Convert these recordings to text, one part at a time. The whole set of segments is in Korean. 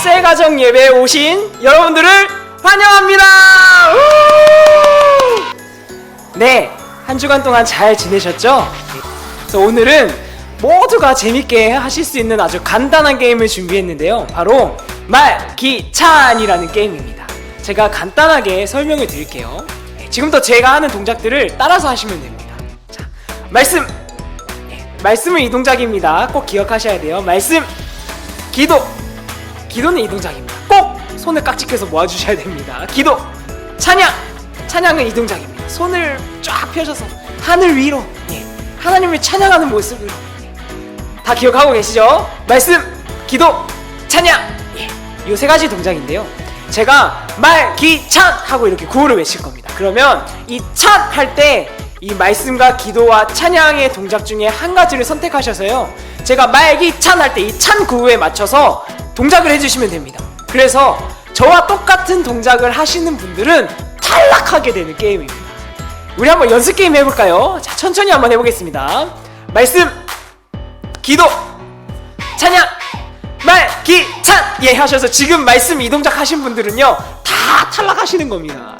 셀가정 예배에 오신 여러분들을 환영합니다. 네, 한 주간 동안 잘 지내셨죠? 그래서 오늘은 모두가 재밌게 하실 수 있는 아주 간단한 게임을 준비했는데요, 바로 말기찬이라는 게임입니다. 제가 간단하게 설명을 드릴게요. 지금부터 제가 하는 동작들을 따라서 하시면 됩니다. 자, 말씀은 이 동작입니다. 꼭 기억하셔야 돼요. 말씀, 기도는 이 동작입니다. 꼭 손을 깍지껴서 모아주셔야 됩니다. 기도, 찬양은 이 동작입니다. 손을 쫙 펴셔서 하늘 위로, 하나님을 찬양하는 모습으로, 다 기억하고 계시죠? 말씀, 기도, 찬양, 이 세 가지 동작인데요, 제가 말기찬 하고 이렇게 구호를 외칠 겁니다. 그러면 이 찬 할 때 이 말씀과 기도와 찬양의 동작 중에 한 가지를 선택하셔서요, 제가 말기찬 할 때 이 찬 구호에 맞춰서 동작을 해주시면 됩니다. 그래서 저와 똑같은 동작을 하시는 분들은 탈락하게 되는 게임입니다. 우리 한번 연습 게임 해볼까요? 자, 천천히 한번 해보겠습니다. 말씀, 기도, 찬양, 말기찬, 하셔서 지금 말씀 이 동작 하신 분들은요 다 탈락하시는 겁니다.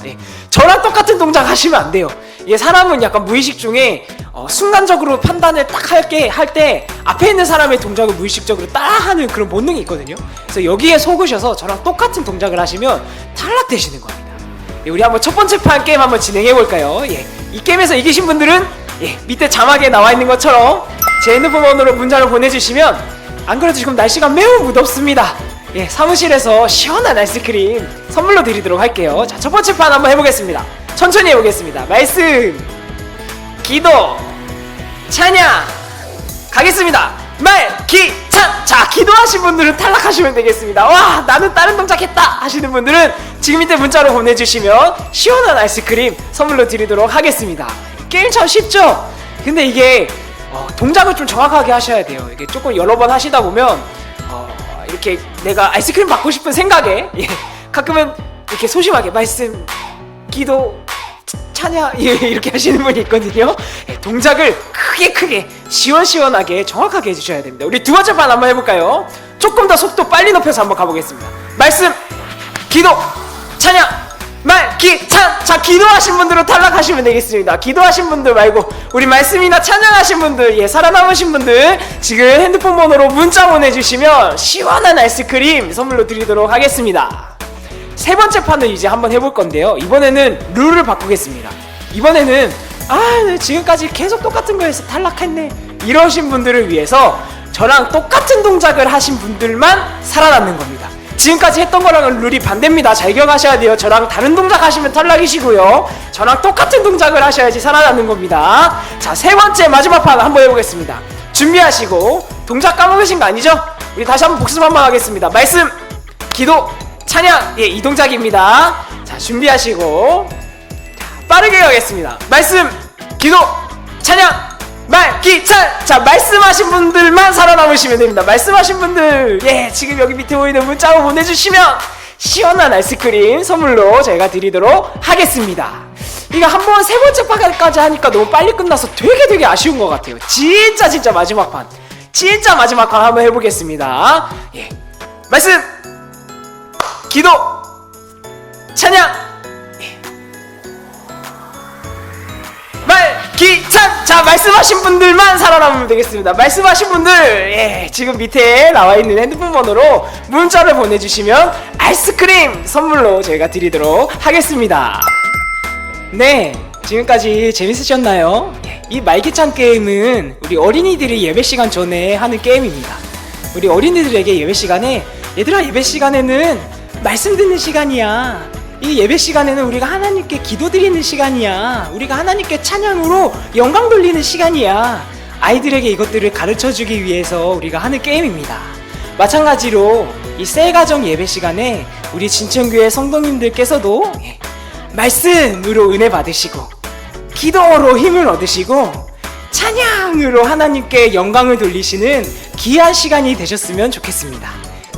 저랑 똑같은 동작 하시면 안 돼요. 사람은 약간 무의식 중에 순간적으로 판단을 딱 할 때 앞에 있는 사람의 동작을 무의식적으로 따라하는 그런 본능이 있거든요. 그래서 여기에 속으셔서 저랑 똑같은 동작을 하시면 탈락되시는 겁니다. 우리 한번 첫 번째 판 게임 한번 진행해 볼까요? 이 게임에서 이기신 분들은 밑에 자막에 나와 있는 것처럼 제 핸드폰으로 문자를 보내주시면, 안 그래도 지금 날씨가 매우 무덥습니다. 사무실에서 시원한 아이스크림 선물로 드리도록 할게요. 자, 첫 번째 판 한번 해보겠습니다. 천천히 해보겠습니다. 말씀, 기도, 찬양 가겠습니다. 말기찬. 자, 기도하신 분들은 탈락하시면 되겠습니다. 와, 나는 다른 동작 했다 하시는 분들은 지금 밑에 문자로 보내주시면 시원한 아이스크림 선물로 드리도록 하겠습니다. 게임 참 쉽죠? 근데 이게 동작을 좀 정확하게 하셔야 돼요. 이게 조금 여러 번 하시다 보면 이렇게 내가 아이스크림 받고 싶은 생각에 가끔은 이렇게 소심하게 말씀, 기도, 찬양 이렇게 하시는 분이 있거든요. 동작을 크게 시원시원하게 정확하게 해주셔야 됩니다. 우리 두 번째 판 한번 해볼까요? 조금 더 속도 빨리 높여서 한번 가보겠습니다. 말씀, 기도, 찬양, 말기찬. 자, 기도하신 분들은 탈락하시면 되겠습니다. 기도하신 분들 말고 우리 말씀이나 찬양하신 분들, 살아남으신 분들 지금 핸드폰 번호로 문자 보내주시면 시원한 아이스크림 선물로 드리도록 하겠습니다. 세 번째 판을 이제 한번 해볼 건데요, 이번에는 룰을 바꾸겠습니다. 이번에는 지금까지 계속 똑같은 거에서 탈락했네 이러신 분들을 위해서 저랑 똑같은 동작을 하신 분들만 살아남는 겁니다. 지금까지 했던 거랑은 룰이 반대입니다. 잘 기억하셔야 돼요. 저랑 다른 동작 하시면 탈락이시고요, 저랑 똑같은 동작을 하셔야지 살아남는 겁니다. 자, 세 번째 마지막 판 한번 해보겠습니다. 준비하시고, 동작 까먹으신 거 아니죠? 우리 다시 한번 복습 한번 하겠습니다. 말씀, 기도, 찬양, 이 동작입니다. 자, 준비하시고 빠르게 가겠습니다. 말씀, 기도, 찬양, 말기찬. 자, 말씀하신 분들만 살아남으시면 됩니다. 말씀하신 분들, 지금 여기 밑에 보이는 문자로 보내주시면 시원한 아이스크림 선물로 저희가 드리도록 하겠습니다. 이거 한번 세 번째 판까지 하니까 너무 빨리 끝나서 되게 아쉬운 것 같아요. 진짜 마지막 판, 한번 해보겠습니다. 말씀, 기도, 찬양, 말기찬. 자, 말씀하신 분들만 살아남으면 되겠습니다. 말씀하신 분들, 지금 밑에 나와있는 핸드폰 번호로 문자를 보내주시면 아이스크림 선물로 저희가 드리도록 하겠습니다. 네, 지금까지 재밌으셨나요? 이 말기찬 게임은 우리 어린이들이 예배시간 전에 하는 게임입니다. 우리 어린이들에게 예배시간에, 얘들아, 예배시간에는 말씀 듣는 시간이야. 이 예배 시간에는 우리가 하나님께 기도드리는 시간이야. 우리가 하나님께 찬양으로 영광 돌리는 시간이야. 아이들에게 이것들을 가르쳐주기 위해서 우리가 하는 게임입니다. 마찬가지로 이 셀가정 예배 시간에 우리 진천교회 성도님들께서도 말씀으로 은혜 받으시고 기도로 힘을 얻으시고 찬양으로 하나님께 영광을 돌리시는 귀한 시간이 되셨으면 좋겠습니다.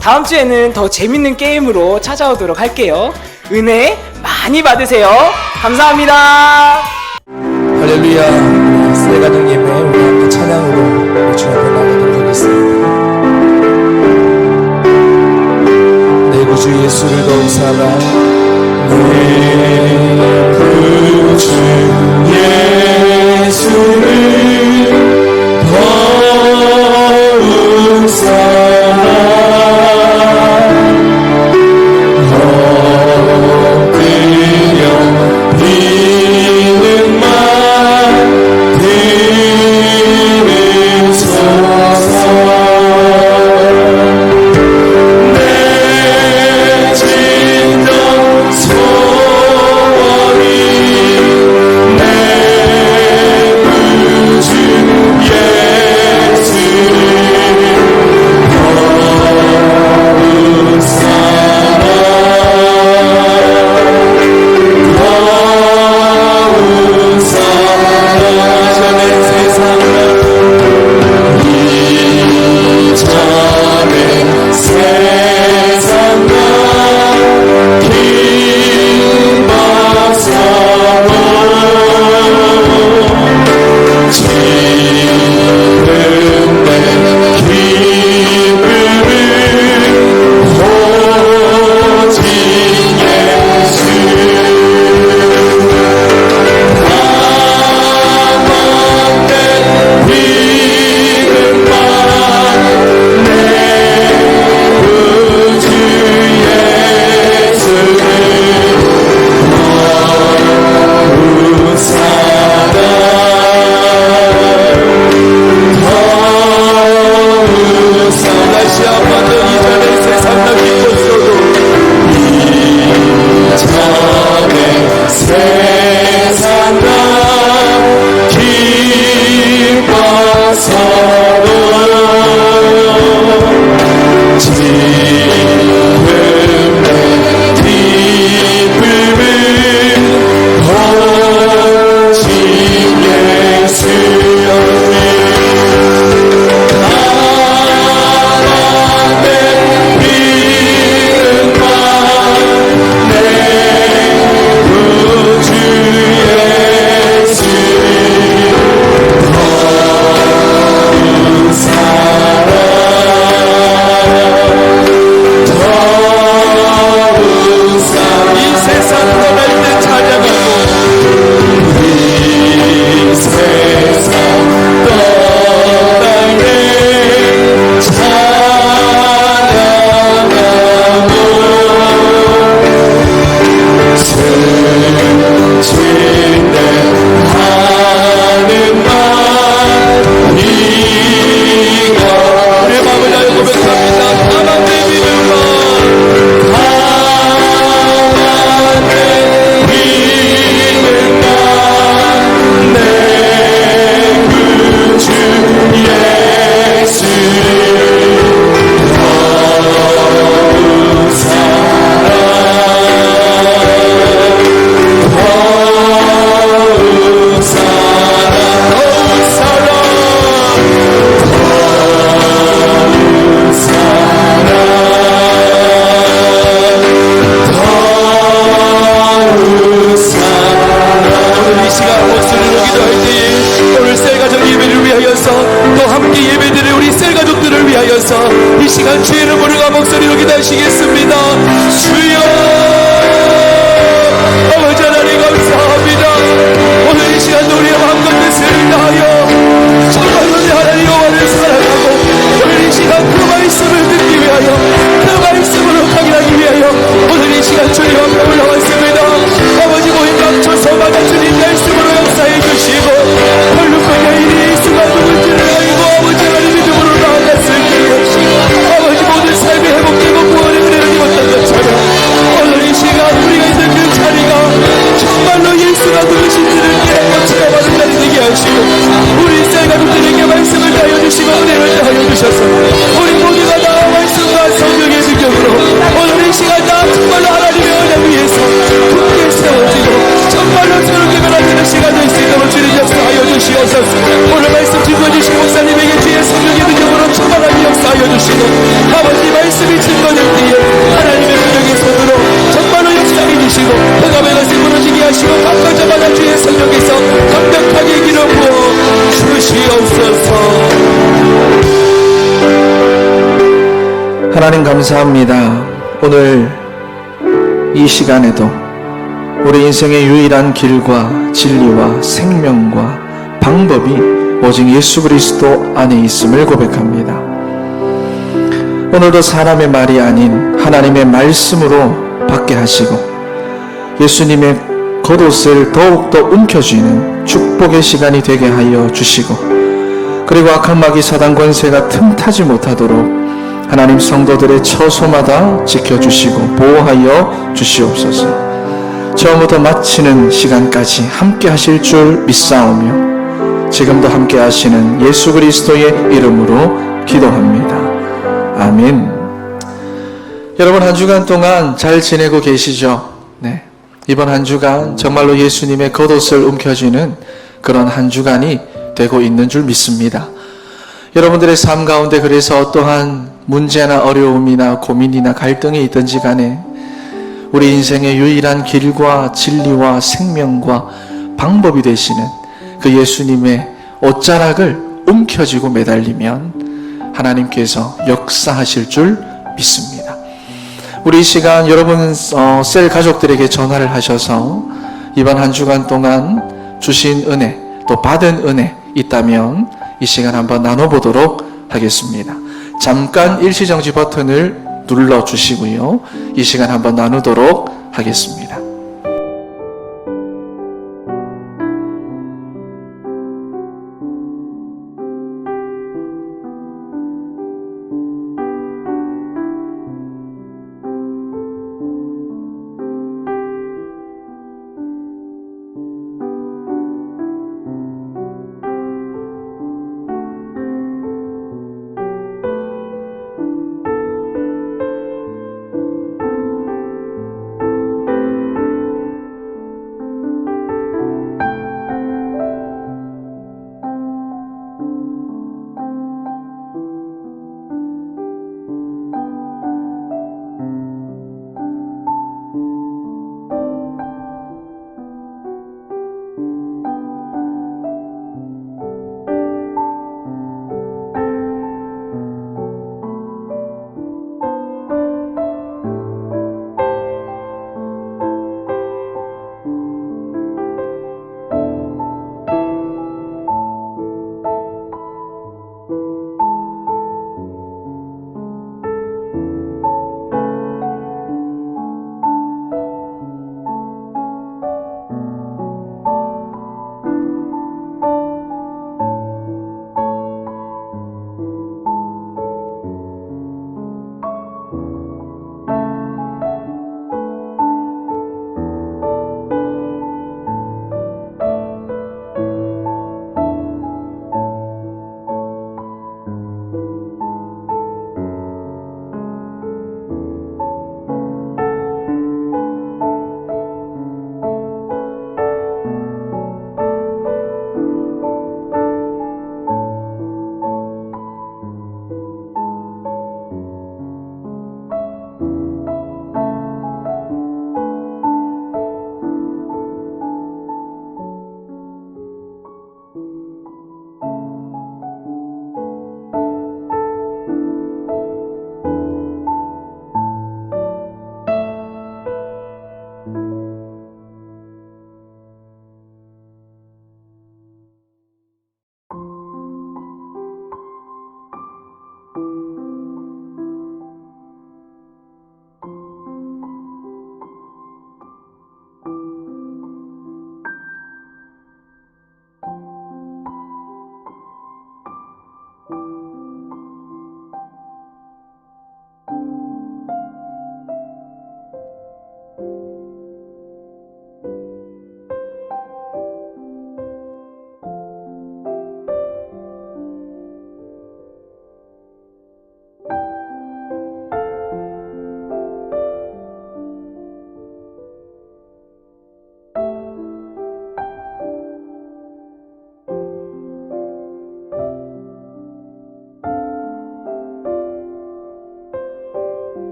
다음 주에는 더 재밌는 게임으로 찾아오도록 할게요. 은혜 많이 받으세요. 감사합니다. 할렐루야. 셀가정 예배 우리 함께 찬양으로 우리 주 앞에 나가도록 하겠습니다. 내 구주 예수를 더욱 사랑, 내 구주 예수를 더욱 사랑, 엎드려 비는 말 들으소서. 하시고 가까이자마자 주의 성령께서 강력하게 기름 부어 주시옵소서. 하나님 감사합니다. 오늘 이 시간에도 우리 인생의 유일한 길과 진리와 생명과 방법이 오직 예수 그리스도 안에 있음을 고백합니다. 오늘도 사람의 말이 아닌 하나님의 말씀으로 받게 하시고 예수님의 겉옷을 더욱더 움켜쥐는 축복의 시간이 되게 하여 주시고, 그리고 악한 마귀 사단 권세가 틈타지 못하도록 하나님 성도들의 처소마다 지켜주시고 보호하여 주시옵소서. 처음부터 마치는 시간까지 함께 하실 줄 믿사오며 지금도 함께 하시는 예수 그리스도의 이름으로 기도합니다. 아멘. 여러분, 한 주간 동안 잘 지내고 계시죠? 네. 이번 한 주간 정말로 예수님의 겉옷을 움켜쥐는 그런 한 주간이 되고 있는 줄 믿습니다. 여러분들의 삶 가운데 그래서 어떠한 문제나 어려움이나 고민이나 갈등이 있든지 간에 우리 인생의 유일한 길과 진리와 생명과 방법이 되시는 그 예수님의 옷자락을 움켜쥐고 매달리면 하나님께서 역사하실 줄 믿습니다. 우리 이 시간 여러분 셀 가족들에게 전화를 하셔서 이번 한 주간 동안 주신 은혜 또 받은 은혜 있다면 이 시간 한번 나눠보도록 하겠습니다. 잠깐 일시정지 버튼을 눌러주시고요. 이 시간 한번 나누도록 하겠습니다.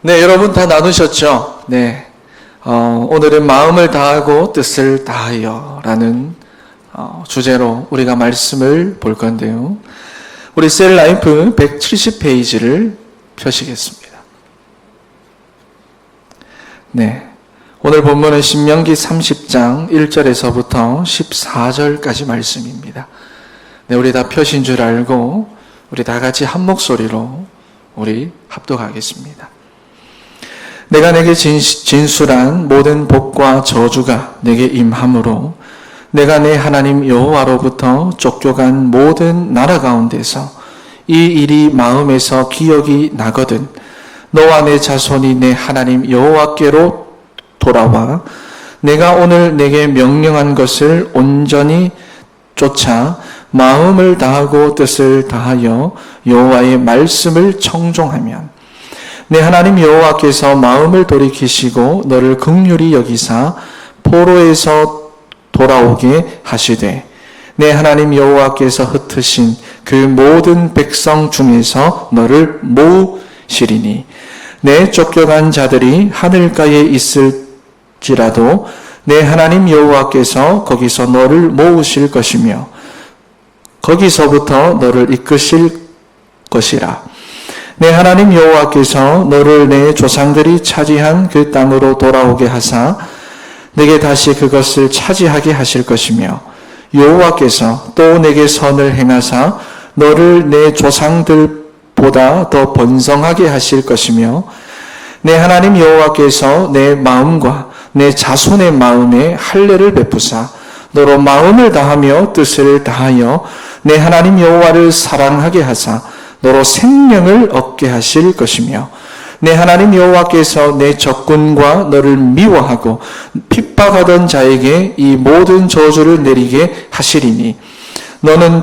네, 여러분 다 나누셨죠? 네. 오늘은 마음을 다하고 뜻을 다하여 라는 주제로 우리가 말씀을 볼 건데요. 우리 셀라이프 170페이지를 펴시겠습니다. 네. 오늘 본문은 신명기 30장 1절에서부터 14절까지 말씀입니다. 네, 우리 다 펴신 줄 알고 우리 다 같이 한 목소리로 우리 합독하겠습니다. 내가 내게 진술한 모든 복과 저주가 내게 임함으로 내가 내 하나님 여호와로부터 쫓겨간 모든 나라 가운데서 이 일이 마음에서 기억이 나거든 너와 내 자손이 내 하나님 여호와께로 돌아와 내가 오늘 내게 명령한 것을 온전히 쫓아 마음을 다하고 뜻을 다하여 여호와의 말씀을 청종하면 내 하나님 여호와께서 마음을 돌이키시고 너를 긍휼히 여기사 포로에서 돌아오게 하시되 내 하나님 여호와께서 흩으신 그 모든 백성 중에서 너를 모으시리니 내 쫓겨간 자들이 하늘가에 있을지라도 내 하나님 여호와께서 거기서 너를 모으실 것이며 거기서부터 너를 이끄실 것이라. 내 하나님 여호와께서 너를 내 조상들이 차지한 그 땅으로 돌아오게 하사 내게 다시 그것을 차지하게 하실 것이며 여호와께서 또 내게 선을 행하사 너를 내 조상들보다 더 번성하게 하실 것이며 내 하나님 여호와께서 내 마음과 내 자손의 마음에 할례를 베푸사 너로 마음을 다하며 뜻을 다하여 내 하나님 여호와를 사랑하게 하사 너로 생명을 얻게 하실 것이며 내 하나님 여호와께서 내 적군과 너를 미워하고 핍박하던 자에게 이 모든 저주를 내리게 하시리니 너는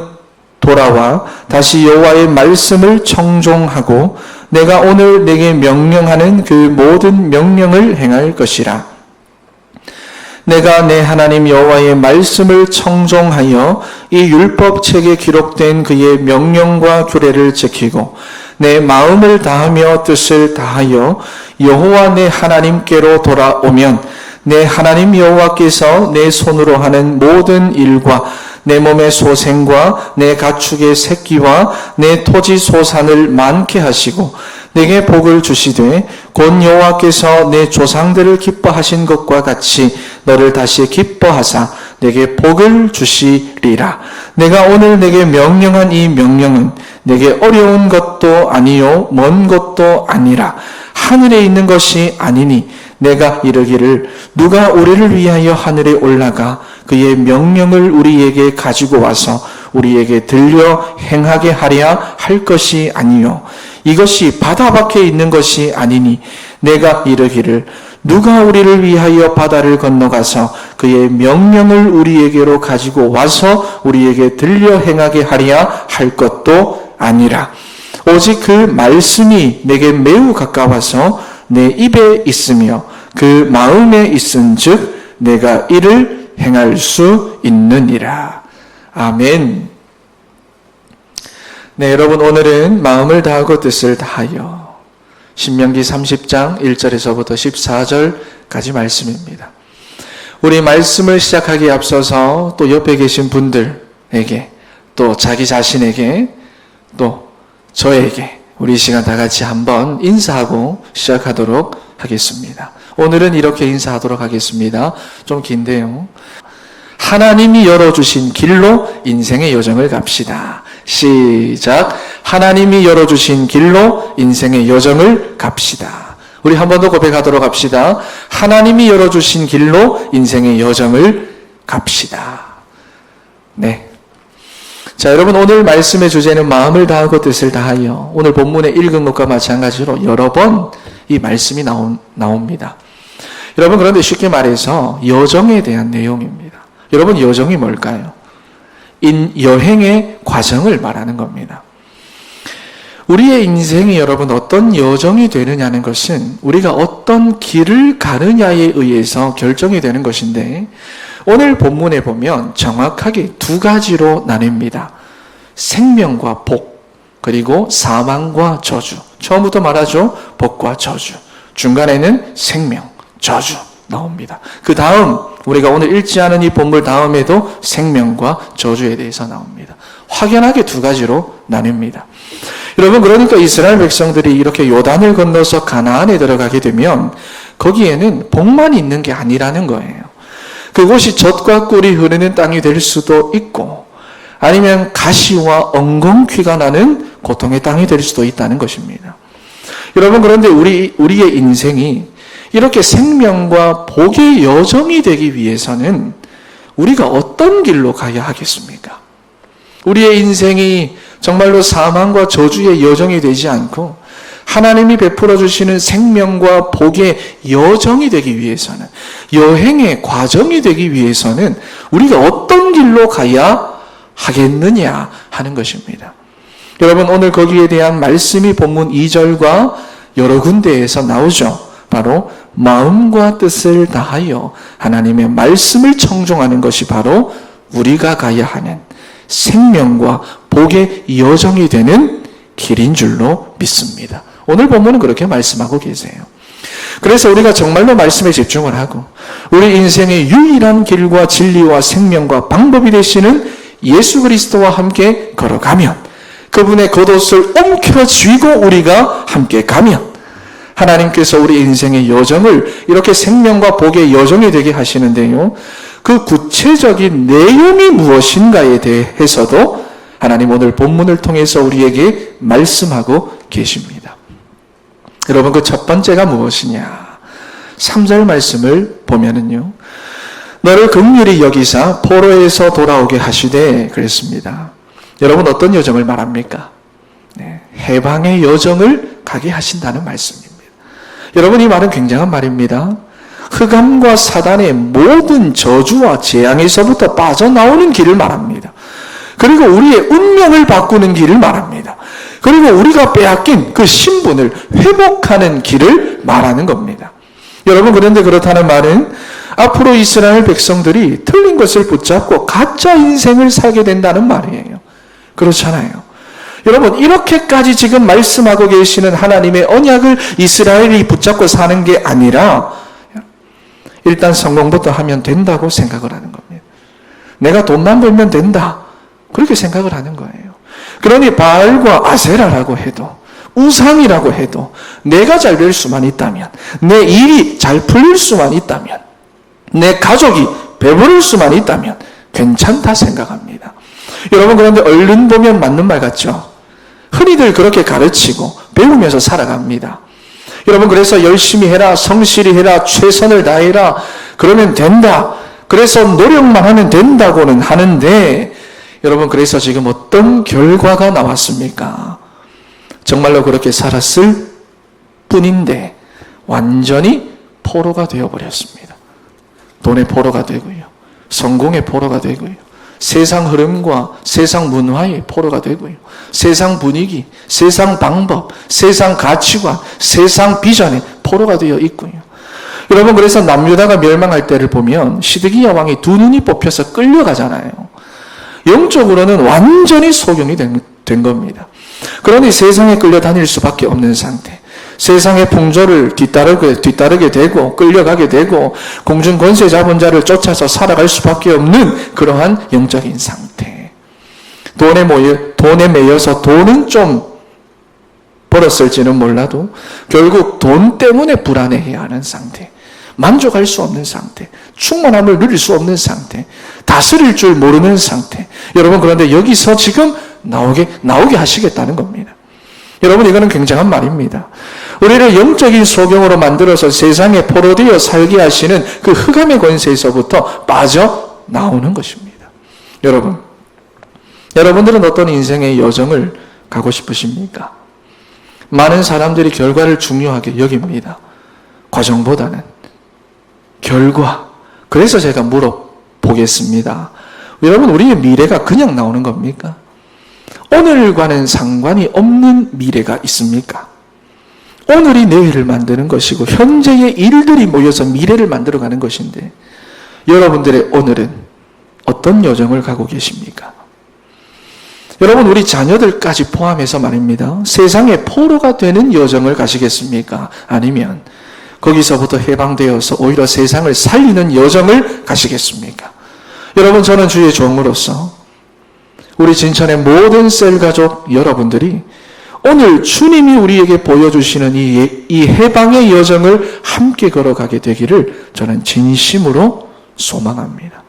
돌아와 다시 여호와의 말씀을 청종하고 내가 오늘 내게 명령하는 그 모든 명령을 행할 것이라. 내가 내 하나님 여호와의 말씀을 청종하여 이 율법책에 기록된 그의 명령과 규례를 지키고 내 마음을 다하며 뜻을 다하여 여호와 내 하나님께로 돌아오면 내 하나님 여호와께서 내 손으로 하는 모든 일과 내 몸의 소생과 내 가축의 새끼와 내 토지 소산을 많게 하시고 내게 복을 주시되 곧 여호와께서 내 조상들을 기뻐하신 것과 같이 너를 다시 기뻐하사 내게 복을 주시리라. 내가 오늘 내게 명령한 이 명령은 내게 어려운 것도 아니요 먼 것도 아니라 하늘에 있는 것이 아니니 내가 이르기를 누가 우리를 위하여 하늘에 올라가 그의 명령을 우리에게 가지고 와서 우리에게 들려 행하게 하랴 할 것이 아니요 이것이 바다 밖에 있는 것이 아니니 내가 이르기를 누가 우리를 위하여 바다를 건너가서 그의 명령을 우리에게로 가지고 와서 우리에게 들려 행하게 하랴 할 것도 아니라 오직 그 말씀이 내게 매우 가까워서 내 입에 있으며 그 마음에 있은즉 내가 이를 행할 수 있느니라. 아멘. 네, 여러분 오늘은 마음을 다하고 뜻을 다하여 신명기 30장 1절에서부터 14절까지 말씀입니다. 우리 말씀을 시작하기에 앞서서 또 옆에 계신 분들에게 또 자기 자신에게 또 저에게 우리 이 시간 다 같이 한번 인사하고 시작하도록 하겠습니다. 오늘은 이렇게 인사하도록 하겠습니다. 좀 긴데요. 하나님이 열어주신 길로 인생의 여정을 갑시다. 시작. 하나님이 열어주신 길로 인생의 여정을 갑시다. 우리 한 번 더 고백하도록 합시다. 하나님이 열어주신 길로 인생의 여정을 갑시다. 네. 자, 여러분 오늘 말씀의 주제는 마음을 다하고 뜻을 다하여 오늘 본문에 읽은 것과 마찬가지로 여러 번 이 말씀이 나옵니다. 여러분 그런데 쉽게 말해서 여정에 대한 내용입니다. 여러분 여정이 뭘까요? 여행의 과정을 말하는 겁니다. 우리의 인생이 여러분 어떤 여정이 되느냐는 것은 우리가 어떤 길을 가느냐에 의해서 결정이 되는 것인데 오늘 본문에 보면 정확하게 두 가지로 나뉩니다. 생명과 복 그리고 사망과 저주 처음부터 말하죠. 복과 저주. 중간에는 생명, 저주 나옵니다. 그 다음 우리가 오늘 읽지 않은 이 본문 다음에도 생명과 저주에 대해서 나옵니다. 확연하게 두 가지로 나뉩니다. 여러분, 그러니까 이스라엘 백성들이 이렇게 요단을 건너서 가나안에 들어가게 되면 거기에는 복만 있는 게 아니라는 거예요. 그곳이 젖과 꿀이 흐르는 땅이 될 수도 있고 아니면 가시와 엉겅퀴가 나는 고통의 땅이 될 수도 있다는 것입니다. 여러분, 그런데 우리의 인생이 이렇게 생명과 복의 여정이 되기 위해서는 우리가 어떤 길로 가야 하겠습니까? 우리의 인생이 정말로 사망과 저주의 여정이 되지 않고 하나님이 베풀어 주시는 생명과 복의 여정이 되기 위해서는, 여행의 과정이 되기 위해서는 우리가 어떤 길로 가야 하겠느냐 하는 것입니다. 여러분, 오늘 거기에 대한 말씀이 본문 2절과 여러 군데에서 나오죠. 바로 마음과 뜻을 다하여 하나님의 말씀을 청종하는 것이 바로 우리가 가야 하는 생명과 복의 여정이 되는 길인 줄로 믿습니다. 오늘 본문은 그렇게 말씀하고 계세요. 그래서 우리가 정말로 말씀에 집중을 하고 우리 인생의 유일한 길과 진리와 생명과 방법이 되시는 예수 그리스도와 함께 걸어가면, 그분의 겉옷을 움켜쥐고 우리가 함께 가면 하나님께서 우리 인생의 여정을 이렇게 생명과 복의 여정이 되게 하시는데요, 그 구체적인 내용이 무엇인가에 대해서도 하나님 오늘 본문을 통해서 우리에게 말씀하고 계십니다. 여러분, 그 첫 번째가 무엇이냐? 3절 말씀을 보면은요, 너를 긍휼히 여기사 포로에서 돌아오게 하시되 그랬습니다. 여러분, 어떤 여정을 말합니까? 해방의 여정을 가게 하신다는 말씀입니다. 여러분, 이 말은 굉장한 말입니다. 흑암과 사단의 모든 저주와 재앙에서부터 빠져나오는 길을 말합니다. 그리고 우리의 운명을 바꾸는 길을 말합니다. 그리고 우리가 빼앗긴 그 신분을 회복하는 길을 말하는 겁니다. 여러분, 그런데 그렇다는 말은 앞으로 이스라엘 백성들이 틀린 것을 붙잡고 가짜 인생을 살게 된다는 말이에요. 그렇잖아요. 여러분, 이렇게까지 지금 말씀하고 계시는 하나님의 언약을 이스라엘이 붙잡고 사는 게 아니라 일단 성공부터 하면 된다고 생각을 하는 겁니다. 내가 돈만 벌면 된다, 그렇게 생각을 하는 거예요. 그러니 바알과 아세라라고 해도, 우상이라고 해도 내가 잘 될 수만 있다면, 내 일이 잘 풀릴 수만 있다면, 내 가족이 배부를 수만 있다면 괜찮다 생각합니다. 여러분, 그런데 얼른 보면 맞는 말 같죠? 흔히들 그렇게 가르치고 배우면서 살아갑니다. 여러분, 그래서 열심히 해라, 성실히 해라, 최선을 다해라, 그러면 된다, 그래서 노력만 하면 된다고는 하는데, 여러분, 그래서 지금 어떤 결과가 나왔습니까? 정말로 그렇게 살았을 뿐인데 완전히 포로가 되어버렸습니다. 돈의 포로가 되고요, 성공의 포로가 되고요, 세상 흐름과 세상 문화의 포로가 되고요, 세상 분위기, 세상 방법, 세상 가치관, 세상 비전의 포로가 되어 있고요. 여러분, 그래서 남유다가 멸망할 때를 보면 시드기야 왕이 두 눈이 뽑혀서 끌려가잖아요. 영적으로는 완전히 소경이 된 겁니다. 그러니 세상에 끌려다닐 수밖에 없는 상태, 세상의 풍조를 뒤따르게 되고 끌려가게 되고 공중 권세 잡은 자를 쫓아서 살아갈 수밖에 없는 그러한 영적인 상태. 돈에 매여서 돈은 좀 벌었을지는 몰라도 결국 돈 때문에 불안해해야 하는 상태, 만족할 수 없는 상태, 충만함을 누릴 수 없는 상태, 다스릴 줄 모르는 상태. 여러분, 그런데 여기서 지금 나오게 하시겠다는 겁니다. 여러분, 이거는 굉장한 말입니다. 우리를 영적인 소경으로 만들어서 세상에 포로되어 살게 하시는 그 흑암의 권세에서부터 빠져나오는 것입니다. 여러분들은 어떤 인생의 여정을 가고 싶으십니까? 많은 사람들이 결과를 중요하게 여깁니다. 과정보다는 결과. 그래서 제가 물어보겠습니다. 여러분, 우리의 미래가 그냥 나오는 겁니까? 오늘과는 상관이 없는 미래가 있습니까? 오늘이 내일을 만드는 것이고 현재의 일들이 모여서 미래를 만들어가는 것인데, 여러분들의 오늘은 어떤 여정을 가고 계십니까? 여러분, 우리 자녀들까지 포함해서 말입니다. 세상의 포로가 되는 여정을 가시겠습니까? 아니면 거기서부터 해방되어서 오히려 세상을 살리는 여정을 가시겠습니까? 여러분, 저는 주의 종으로서 우리 진천의 모든 셀 가족 여러분들이 오늘 주님이 우리에게 보여주시는 이 해방의 여정을 함께 걸어가게 되기를 저는 진심으로 소망합니다.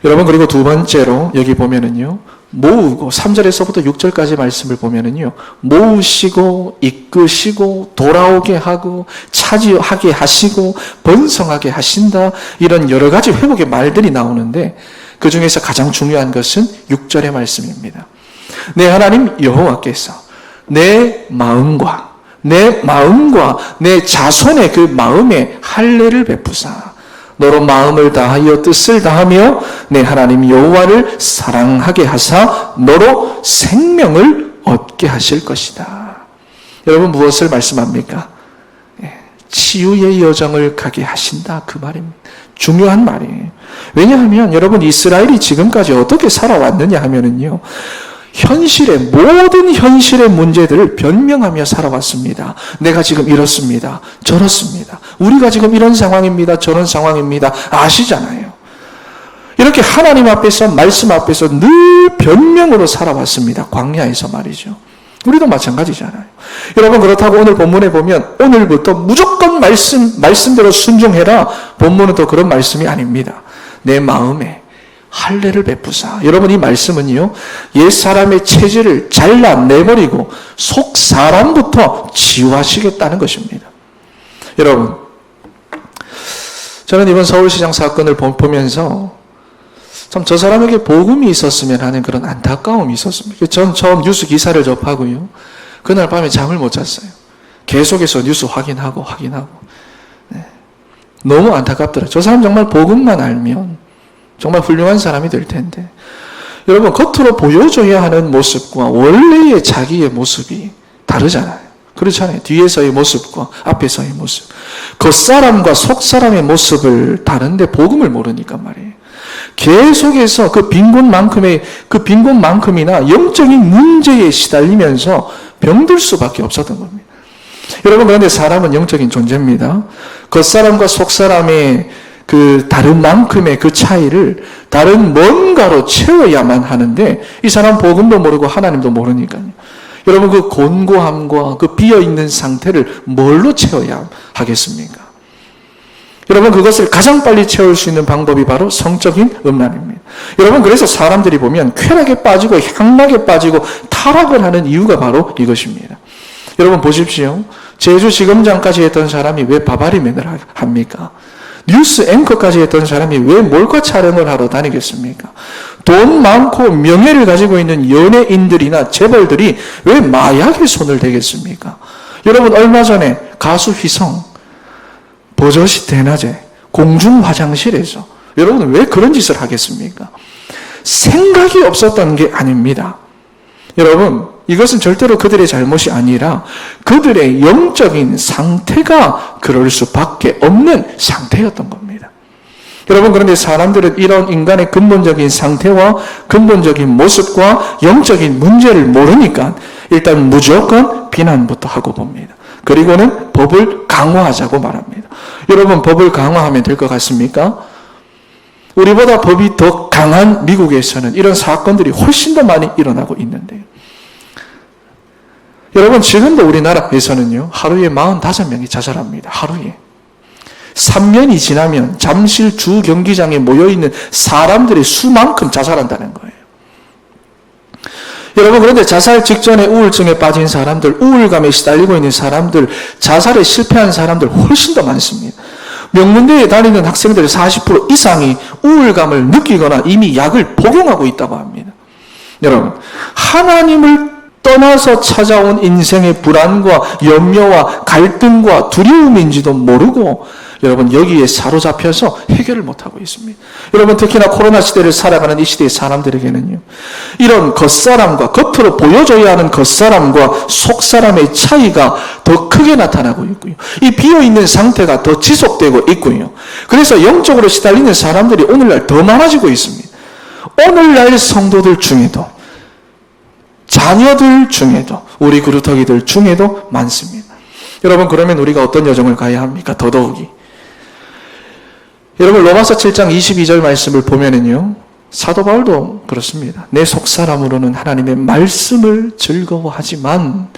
여러분, 그리고 두 번째로 여기 보면은요, 모으고 3절에서부터 6절까지 말씀을 보면은요, 모으시고 이끄시고 돌아오게 하고 차지하게 하시고 번성하게 하신다, 이런 여러 가지 회복의 말들이 나오는데 그 중에서 가장 중요한 것은 6절의 말씀입니다. 내 하나님 여호와께서 내 마음과 내 자손의 그 마음에 할례를 베푸사 너로 마음을 다하여 뜻을 다하며 내 하나님 여호와를 사랑하게 하사 너로 생명을 얻게 하실 것이다. 여러분, 무엇을 말씀합니까? 치유의 여정을 가게 하신다, 그 말입니다. 중요한 말이에요. 왜냐하면 여러분, 이스라엘이 지금까지 어떻게 살아왔느냐 하면은요, 모든 현실의 문제들을 변명하며 살아왔습니다. 내가 지금 이렇습니다, 저렇습니다, 우리가 지금 이런 상황입니다, 저런 상황입니다, 아시잖아요. 이렇게 하나님 앞에서, 말씀 앞에서 늘 변명으로 살아왔습니다. 광야에서 말이죠. 우리도 마찬가지잖아요. 여러분, 그렇다고 오늘 본문에 보면 오늘부터 무조건 말씀대로 순종해라, 본문은 또 그런 말씀이 아닙니다. 내 마음에 할례를 베푸사. 여러분, 이 말씀은요, 옛사람의 체질을 잘라내버리고 속 사람부터 치유하시겠다는 것입니다. 여러분, 저는 이번 서울시장 사건을 보면서 참 저 사람에게 복음이 있었으면 하는 그런 안타까움이 있었습니다. 전 처음 뉴스 기사를 접하고요, 그날 밤에 잠을 못 잤어요. 계속해서 뉴스 확인하고 네. 너무 안타깝더라고요. 저 사람 정말 복음만 알면 정말 훌륭한 사람이 될 텐데, 여러분, 겉으로 보여줘야 하는 모습과 원래의 자기의 모습이 다르잖아요. 그렇잖아요. 뒤에서의 모습과 앞에서의 모습, 겉사람과 속사람의 모습을 다른데 복음을 모르니까 말이에요. 계속해서 그 빈곤만큼이나 영적인 문제에 시달리면서 병들 수밖에 없었던 겁니다. 여러분, 그런데 사람은 영적인 존재입니다. 겉사람과 속사람의 그 다른 만큼의 그 차이를 다른 뭔가로 채워야만 하는데, 이 사람 복음도 모르고 하나님도 모르니까요. 여러분, 그 곤고함과 그 비어있는 상태를 뭘로 채워야 하겠습니까? 여러분, 그것을 가장 빨리 채울 수 있는 방법이 바로 성적인 음란입니다. 여러분, 그래서 사람들이 보면 쾌락에 빠지고 향락에 빠지고 타락을 하는 이유가 바로 이것입니다. 여러분, 보십시오. 제주지검장까지 했던 사람이 왜 바바리맨을 합니까? 뉴스 앵커까지 했던 사람이 왜 몰카 촬영을 하러 다니겠습니까? 돈 많고 명예를 가지고 있는 연예인들이나 재벌들이 왜 마약에 손을 대겠습니까? 여러분, 얼마 전에 가수 휘성 버젓이 대낮에 공중 화장실에서, 여러분, 왜 그런 짓을 하겠습니까? 생각이 없었던 게 아닙니다. 여러분, 이것은 절대로 그들의 잘못이 아니라 그들의 영적인 상태가 그럴 수밖에 없는 상태였던 겁니다. 여러분, 그런데 사람들은 이런 인간의 근본적인 상태와 근본적인 모습과 영적인 문제를 모르니까 일단 무조건 비난부터 하고 봅니다. 그리고는 법을 강화하자고 말합니다. 여러분, 법을 강화하면 될 것 같습니까? 우리보다 법이 더 강한 미국에서는 이런 사건들이 훨씬 더 많이 일어나고 있는데요. 여러분, 지금도 우리나라에서는요, 하루에 45명이 자살합니다. 하루에. 3년이 지나면 잠실 주 경기장에 모여있는 사람들의 수만큼 자살한다는 거예요. 여러분, 그런데 자살 직전에 우울증에 빠진 사람들, 우울감에 시달리고 있는 사람들, 자살에 실패한 사람들 훨씬 더 많습니다. 명문대에 다니는 학생들의 40% 이상이 우울감을 느끼거나 이미 약을 복용하고 있다고 합니다. 여러분, 하나님을 떠나서 찾아온 인생의 불안과 염려와 갈등과 두려움인지도 모르고 여러분, 여기에 사로잡혀서 해결을 못하고 있습니다. 여러분, 특히나 코로나 시대를 살아가는 이 시대의 사람들에게는요, 이런 겉사람과, 겉으로 보여줘야 하는 겉사람과 속사람의 차이가 더 크게 나타나고 있고요, 이 비어있는 상태가 더 지속되고 있고요, 그래서 영적으로 시달리는 사람들이 오늘날 더 많아지고 있습니다. 오늘날 성도들 중에도 자녀들 중에도, 우리 그루터기들 중에도 많습니다. 여러분, 그러면 우리가 어떤 여정을 가야 합니까? 더더욱이. 여러분, 로마서 7장 22절 말씀을 보면은요, 사도 바울도 그렇습니다. 내 속사람으로는 하나님의 말씀을 즐거워하지만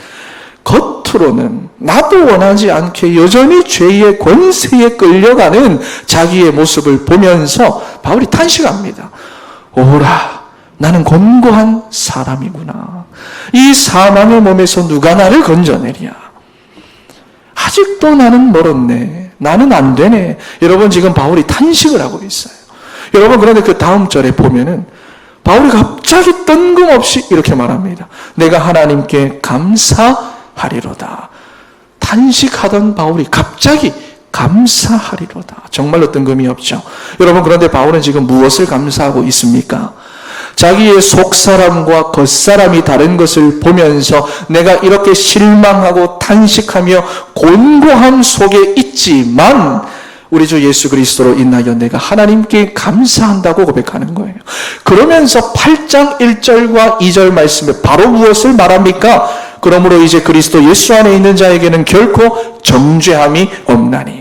겉으로는 나도 원하지 않게 여전히 죄의 권세에 끌려가는 자기의 모습을 보면서 바울이 탄식합니다. 오라, 나는 곤고한 사람이구나. 이 사망의 몸에서 누가 나를 건져내랴. 아직도 나는 멀었네. 나는 안 되네. 여러분, 지금 바울이 탄식을 하고 있어요. 여러분, 그런데 그 다음 절에 보면은 바울이 갑자기 뜬금없이 이렇게 말합니다. 내가 하나님께 감사하리로다. 탄식하던 바울이 갑자기 감사하리로다. 정말로 뜬금이 없죠. 여러분, 그런데 바울은 지금 무엇을 감사하고 있습니까? 자기의 속사람과 겉사람이 다른 것을 보면서 내가 이렇게 실망하고 탄식하며 곤고함 속에 있지만 우리 주 예수 그리스도로 인하여 내가 하나님께 감사한다고 고백하는 거예요. 그러면서 8장 1절과 2절 말씀에 바로 무엇을 말합니까? 그러므로 이제 그리스도 예수 안에 있는 자에게는 결코 정죄함이 없나니.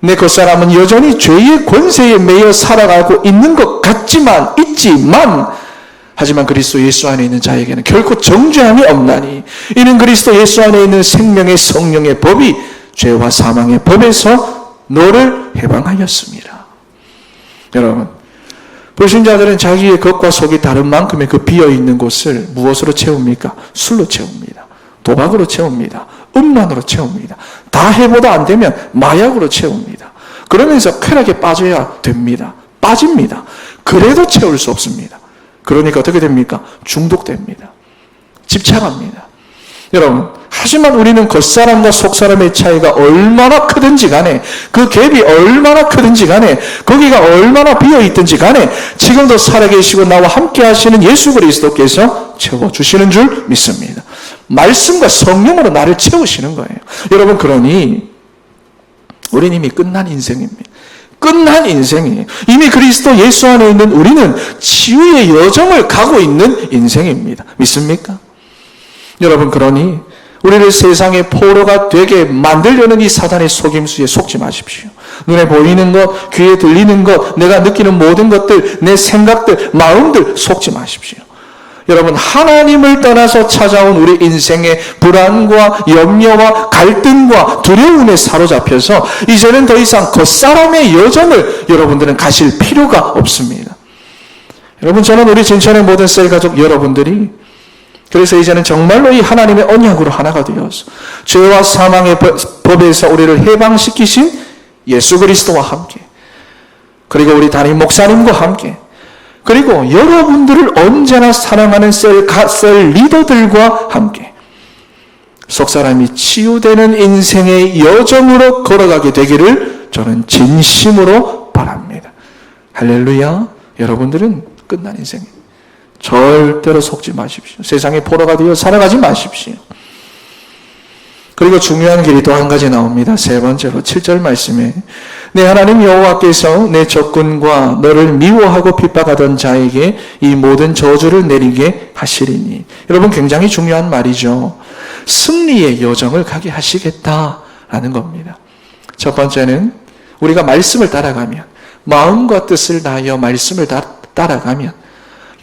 내 겉사람은 여전히 죄의 권세에 매여 살아가고 있는 것 있지만 하지만 그리스도 예수 안에 있는 자에게는 결코 정죄함이 없나니 이는 그리스도 예수 안에 있는 생명의 성령의 법이 죄와 사망의 법에서 너를 해방하였습니다. 여러분, 불신자들은 자기의 겉과 속이 다른 만큼의 그 비어있는 곳을 무엇으로 채웁니까? 술로 채웁니다. 도박으로 채웁니다. 음란으로 채웁니다. 다 해보다 안 되면 마약으로 채웁니다. 그러면서 쾌락에 빠져야 됩니다. 빠집니다. 그래도 채울 수 없습니다. 그러니까 어떻게 됩니까? 중독됩니다. 집착합니다. 여러분, 하지만 우리는 겉사람과 속사람의 차이가 얼마나 크든지 간에, 그 갭이 얼마나 크든지 간에, 거기가 얼마나 비어있든지 간에 지금도 살아계시고 나와 함께 하시는 예수 그리스도께서 채워주시는 줄 믿습니다. 말씀과 성령으로 나를 채우시는 거예요. 여러분, 그러니 우리는 이미 끝난 인생입니다. 끝난 인생이에요. 이미 그리스도 예수 안에 있는 우리는 치유의 여정을 가고 있는 인생입니다. 믿습니까? 여러분, 그러니 우리를 세상의 포로가 되게 만들려는 이 사단의 속임수에 속지 마십시오. 눈에 보이는 것, 귀에 들리는 것, 내가 느끼는 모든 것들, 내 생각들, 마음들 속지 마십시오. 여러분, 하나님을 떠나서 찾아온 우리 인생의 불안과 염려와 갈등과 두려움에 사로잡혀서 이제는 더 이상 겉사람의 여정을 여러분들은 가실 필요가 없습니다. 여러분, 저는 우리 진천의 모든 셀 가족 여러분들이 그래서 이제는 정말로 이 하나님의 언약으로 하나가 되어서 죄와 사망의 법에서 우리를 해방시키신 예수 그리스도와 함께, 그리고 우리 담임 목사님과 함께, 그리고 여러분들을 언제나 사랑하는 셀 리더들과 함께 속사람이 치유되는 인생의 여정으로 걸어가게 되기를 저는 진심으로 바랍니다. 할렐루야. 여러분들은 끝난 인생입니다. 절대로 속지 마십시오. 세상의 포로가 되어 살아가지 마십시오. 그리고 중요한 길이 또 한 가지 나옵니다. 세 번째로 7절 말씀에 내 하나님 여호와께서 내 적군과 너를 미워하고 핍박하던 자에게 이 모든 저주를 내리게 하시리니. 여러분, 굉장히 중요한 말이죠. 승리의 여정을 가게 하시겠다라는 겁니다. 첫 번째는 우리가 말씀을 따라가면, 마음과 뜻을 다하여 말씀을 따라가면,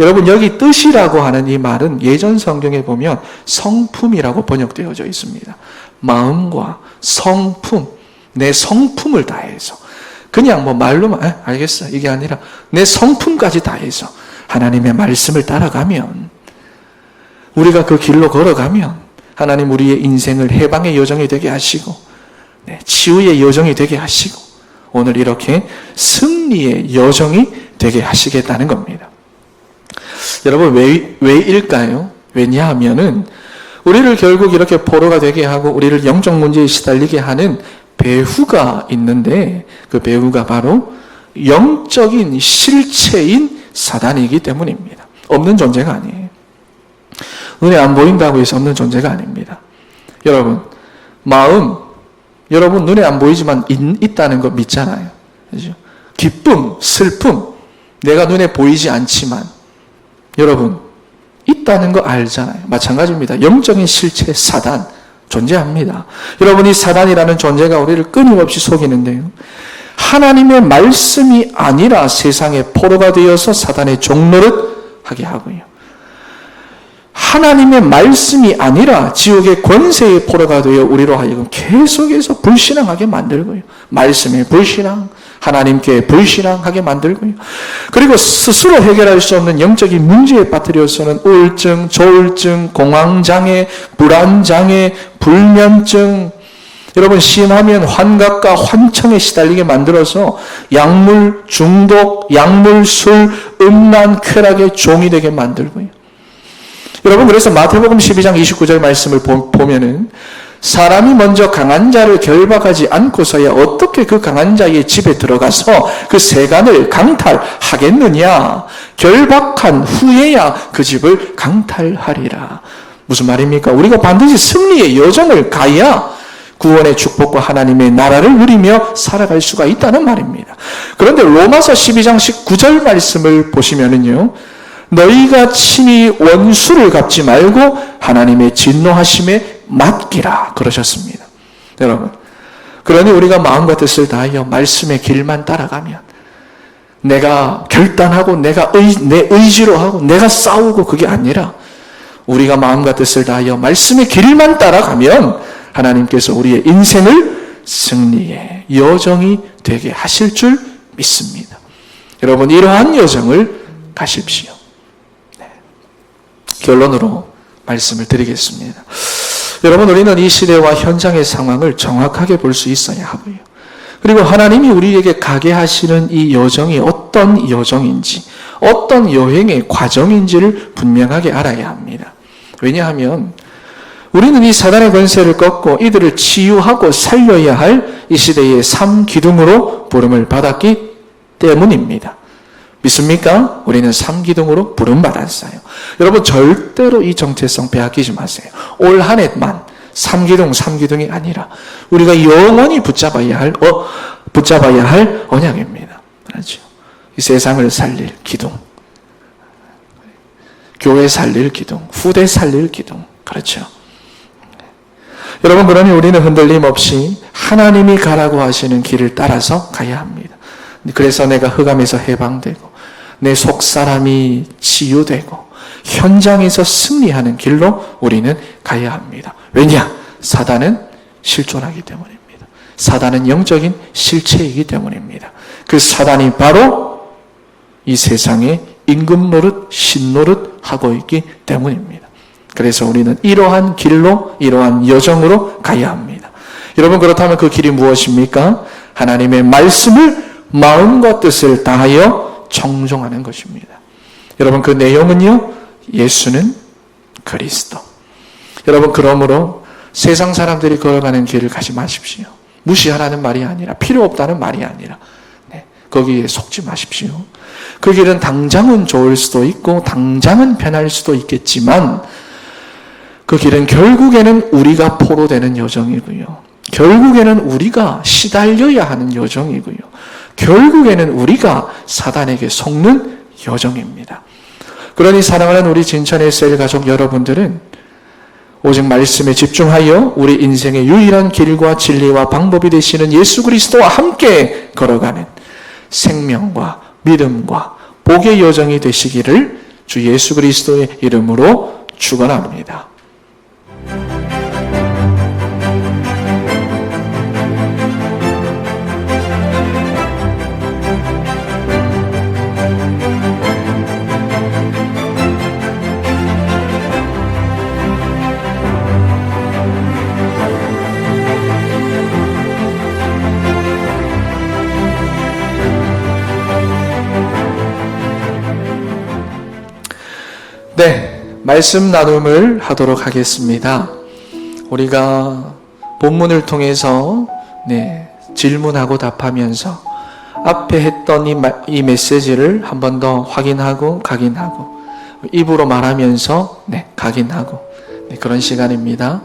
여러분, 여기 뜻이라고 하는 이 말은 예전 성경에 보면 성품이라고 번역되어져 있습니다. 마음과 성품, 내 성품을 다해서, 그냥 뭐 말로만 알겠어 이게 아니라 내 성품까지 다해서 하나님의 말씀을 따라가면, 우리가 그 길로 걸어가면 하나님 우리의 인생을 해방의 여정이 되게 하시고 치유의 여정이 되게 하시고 오늘 이렇게 승리의 여정이 되게 하시겠다는 겁니다. 여러분, 왜일까요? 왜냐하면은 우리를 결국 이렇게 포로가 되게 하고 우리를 영적 문제에 시달리게 하는 배후가 있는데, 그 배후가 바로 영적인 실체인 사단이기 때문입니다. 없는 존재가 아니에요. 눈에 안 보인다고 해서 없는 존재가 아닙니다. 여러분, 마음, 여러분 눈에 안 보이지만 있다는 거 믿잖아요. 그렇죠? 기쁨, 슬픔, 내가 눈에 보이지 않지만 여러분 있다는 거 알잖아요. 마찬가지입니다. 영적인 실체 사단 존재합니다. 여러분, 이 사단이라는 존재가 우리를 끊임없이 속이는데요, 하나님의 말씀이 아니라 세상의 포로가 되어서 사단의 종노릇 하게 하고요, 하나님의 말씀이 아니라 지옥의 권세의 포로가 되어 우리로 하여금 계속해서 불신앙하게 만들고요, 말씀에 불신앙, 하나님께 불신앙하게 만들고요, 그리고 스스로 해결할 수 없는 영적인 문제에 빠뜨려서는 우울증, 조울증, 공황장애, 불안장애, 불면증, 여러분 심하면 환각과 환청에 시달리게 만들어서 약물 중독, 약물, 술, 음란, 쾌락의 종이 되게 만들고요. 여러분, 그래서 마태복음 12장 29절 말씀을 보면은 사람이 먼저 강한 자를 결박하지 않고서야 어떻게 그 강한 자의 집에 들어가서 그 세간을 강탈하겠느냐? 결박한 후에야 그 집을 강탈하리라. 무슨 말입니까? 우리가 반드시 승리의 여정을 가야 구원의 축복과 하나님의 나라를 누리며 살아갈 수가 있다는 말입니다. 그런데 로마서 12장 19절 말씀을 보시면은요, 너희가 친히 원수를 갚지 말고 하나님의 진노하심에 맡기라 그러셨습니다. 여러분, 그러니 우리가 마음과 뜻을 다하여 말씀의 길만 따라가면, 내가 결단하고 내 의지로 하고 내가 싸우고 그게 아니라 우리가 마음과 뜻을 다하여 말씀의 길만 따라가면 하나님께서 우리의 인생을 승리의 여정이 되게 하실 줄 믿습니다. 여러분, 이러한 여정을 가십시오. 결론으로 말씀을 드리겠습니다. 여러분, 우리는 이 시대와 현장의 상황을 정확하게 볼 수 있어야 하고요, 그리고 하나님이 우리에게 가게 하시는 이 여정이 어떤 여정인지, 어떤 여행의 과정인지를 분명하게 알아야 합니다. 왜냐하면 우리는 이 사단의 권세를 꺾고 이들을 치유하고 살려야 할 이 시대의 3기둥으로 부름을 받았기 때문입니다. 믿습니까? 우리는 3기둥으로 부름받았어요. 여러분, 절대로 이 정체성 빼앗기지 마세요. 올 한 해만 3기둥이 아니라 우리가 영원히 붙잡아야 할 언약입니다. 그렇죠? 이 세상을 살릴 기둥, 교회 살릴 기둥, 후대 살릴 기둥. 그렇죠? 여러분, 그러니 우리는 흔들림 없이 하나님이 가라고 하시는 길을 따라서 가야 합니다. 그래서 내가 흑암에서 해방되고 내 속사람이 치유되고 현장에서 승리하는 길로 우리는 가야 합니다. 왜냐? 사단은 실존하기 때문입니다. 사단은 영적인 실체이기 때문입니다. 그 사단이 바로 이 세상에 임금 노릇, 신 노릇 하고 있기 때문입니다. 그래서 우리는 이러한 길로, 이러한 여정으로 가야 합니다. 여러분, 그렇다면 그 길이 무엇입니까? 하나님의 말씀을 마음과 뜻을 다하여 청종하는 것입니다. 여러분, 그 내용은요, 예수는 그리스도. 여러분, 그러므로 세상 사람들이 걸어가는 길을 가지 마십시오. 무시하라는 말이 아니라, 필요 없다는 말이 아니라, 거기에 속지 마십시오. 그 길은 당장은 좋을 수도 있고 당장은 편할 수도 있겠지만 그 길은 결국에는 우리가 포로되는 여정이고요, 결국에는 우리가 시달려야 하는 여정이고요, 결국에는 우리가 사단에게 속는 여정입니다. 그러니 사랑하는 우리 진천의 셀 가족 여러분들은 오직 말씀에 집중하여 우리 인생의 유일한 길과 진리와 방법이 되시는 예수 그리스도와 함께 걸어가는 생명과 믿음과 복의 여정이 되시기를 주 예수 그리스도의 이름으로 축원합니다. 네, 말씀 나눔을 하도록 하겠습니다. 우리가 본문을 통해서 질문하고 답하면서 앞에 했던 이 메시지를 한 번 더 확인하고 각인하고 입으로 말하면서 각인하고 그런 시간입니다.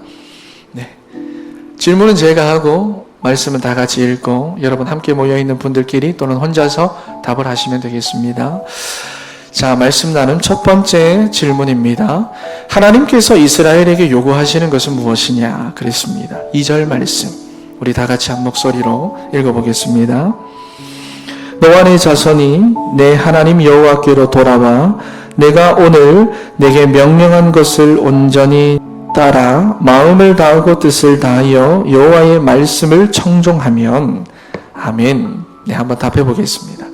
질문은 제가 하고 말씀은 다 같이 읽고 여러분 함께 모여있는 분들끼리 또는 혼자서 답을 하시면 되겠습니다. 자, 말씀 나눈 첫 번째 질문입니다. 하나님께서 이스라엘에게 요구하시는 것은 무엇이냐? 그랬습니다. 2절 말씀. 우리 다 같이 한 목소리로 읽어보겠습니다. 너와 내 자손이 내 하나님 여호와께로 돌아와 내가 오늘 내게 명령한 것을 온전히 따라 마음을 다하고 뜻을 다하여 여호와의 말씀을 청종하면 아멘. 네, 한번 답해 보겠습니다.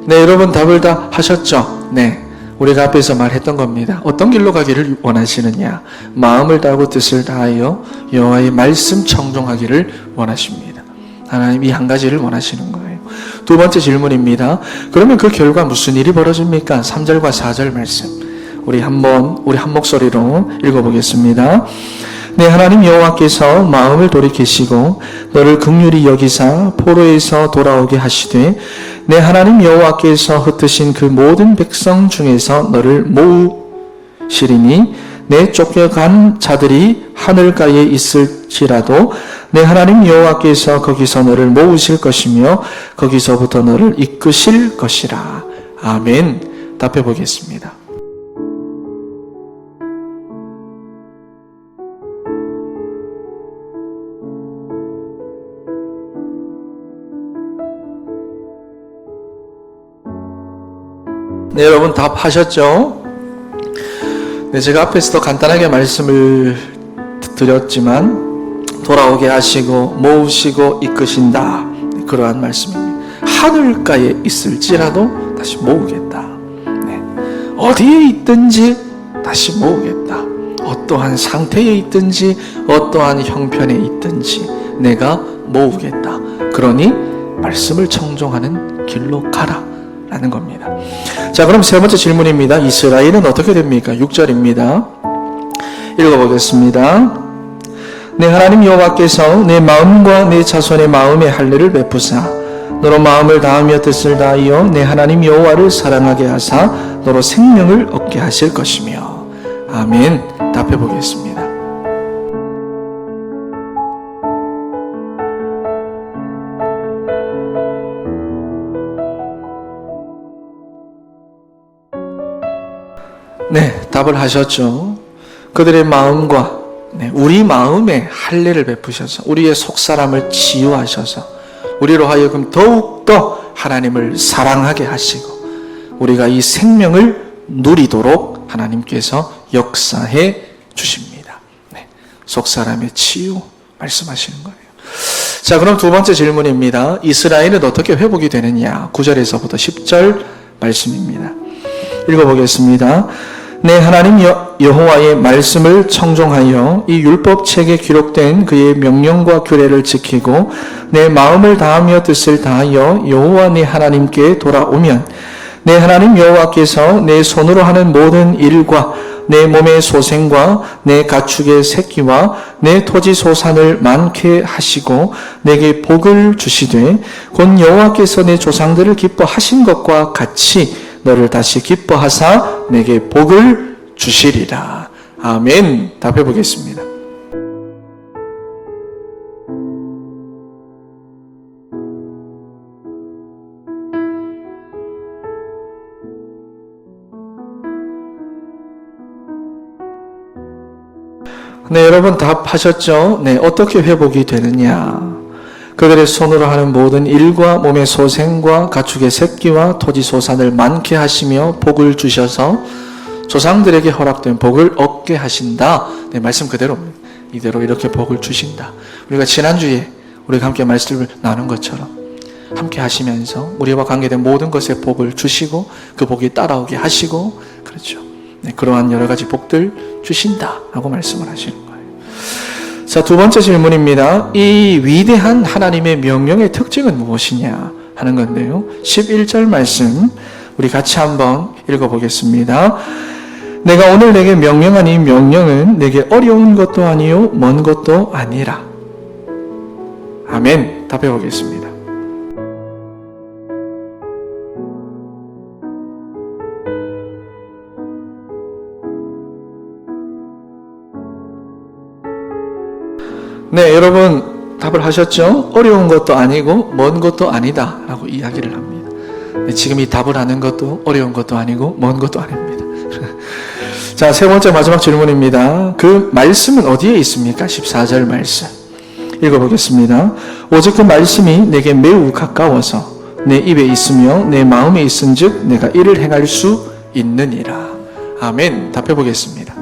네, 여러분 답을 다 하셨죠? 네. 우리가 앞에서 말했던 겁니다. 어떤 길로 가기를 원하시느냐? 마음을 다하고 뜻을 다하여 여호와의 말씀 청종하기를 원하십니다. 하나님 이 한 가지를 원하시는 거예요. 두 번째 질문입니다. 그러면 그 결과 무슨 일이 벌어집니까? 3절과 4절 말씀. 우리 한 목소리로 읽어보겠습니다. 내 하나님 여호와께서 마음을 돌이키시고 너를 긍휼히 여기사 포로에서 돌아오게 하시되 내 하나님 여호와께서 흩으신 그 모든 백성 중에서 너를 모으시리니 내 쫓겨간 자들이 하늘가에 있을지라도 내 하나님 여호와께서 거기서 너를 모으실 것이며 거기서부터 너를 이끄실 것이라. 아멘. 답해 보겠습니다. 네, 여러분 답하셨죠? 네, 제가 앞에서도 간단하게 말씀을 드렸지만 돌아오게 하시고 모으시고 이끄신다. 네, 그러한 말씀입니다. 하늘가에 있을지라도 다시 모으겠다. 네, 어디에 있든지 다시 모으겠다. 어떠한 상태에 있든지 어떠한 형편에 있든지 내가 모으겠다. 그러니 말씀을 청종하는 길로 가라 라는 겁니다. 자, 그럼 세 번째 질문입니다. 이스라엘은 어떻게 됩니까? 6절입니다. 읽어보겠습니다. 내 하나님 여호와께서 내 마음과 내 자손의 마음에 할례를 베푸사 너로 마음을 다하며 뜻을 다하여 내 하나님 여호와를 사랑하게 하사 너로 생명을 얻게 하실 것이며 아멘. 답해 보겠습니다. 네, 답을 하셨죠. 그들의 마음과 우리 마음에 할례를 베푸셔서 우리의 속사람을 치유하셔서 우리로 하여금 더욱더 하나님을 사랑하게 하시고 우리가 이 생명을 누리도록 하나님께서 역사해 주십니다. 네, 속사람의 치유 말씀하시는 거예요. 자, 그럼 두 번째 질문입니다. 이스라엘은 어떻게 회복이 되느냐? 9절에서부터 10절 말씀입니다. 읽어보겠습니다. 내 하나님 여호와의 말씀을 청종하여 이 율법책에 기록된 그의 명령과 규례를 지키고 내 마음을 다하며 뜻을 다하여 여호와 내 하나님께 돌아오면 내 하나님 여호와께서 내 손으로 하는 모든 일과 내 몸의 소생과 내 가축의 새끼와 내 토지 소산을 많게 하시고 내게 복을 주시되 곧 여호와께서 내 조상들을 기뻐하신 것과 같이 너를 다시 기뻐하사 내게 복을 주시리라. 아멘. 답해 보겠습니다. 네, 여러분 답하셨죠? 네, 어떻게 회복이 되느냐? 그들의 손으로 하는 모든 일과 몸의 소생과 가축의 새끼와 토지 소산을 많게 하시며 복을 주셔서 조상들에게 허락된 복을 얻게 하신다. 네, 말씀 그대로입니다. 이대로 이렇게 복을 주신다. 우리가 지난주에 우리가 함께 말씀을 나눈 것처럼 함께 하시면서 우리와 관계된 모든 것에 복을 주시고 그 복이 따라오게 하시고 그렇죠. 네, 그러한 여러 가지 복들 주신다라고 말씀을 하시는 거예요. 자, 두 번째 질문입니다. 이 위대한 하나님의 명령의 특징은 무엇이냐 하는 건데요. 11절 말씀 우리 같이 한번 읽어보겠습니다. 내가 오늘 내게 명령한 이 명령은 내게 어려운 것도 아니요 먼 것도 아니라. 아멘. 답해 보겠습니다. 네, 여러분 답을 하셨죠? 어려운 것도 아니고 먼 것도 아니다 라고 이야기를 합니다. 네, 지금 이 답을 하는 것도 어려운 것도 아니고 먼 것도 아닙니다. 자, 세 번째 마지막 질문입니다. 그 말씀은 어디에 있습니까? 14절 말씀 읽어보겠습니다. 오직 그 말씀이 내게 매우 가까워서 내 입에 있으며 내 마음에 있은즉 내가 이를 행할 수 있느니라. 아멘. 답해보겠습니다.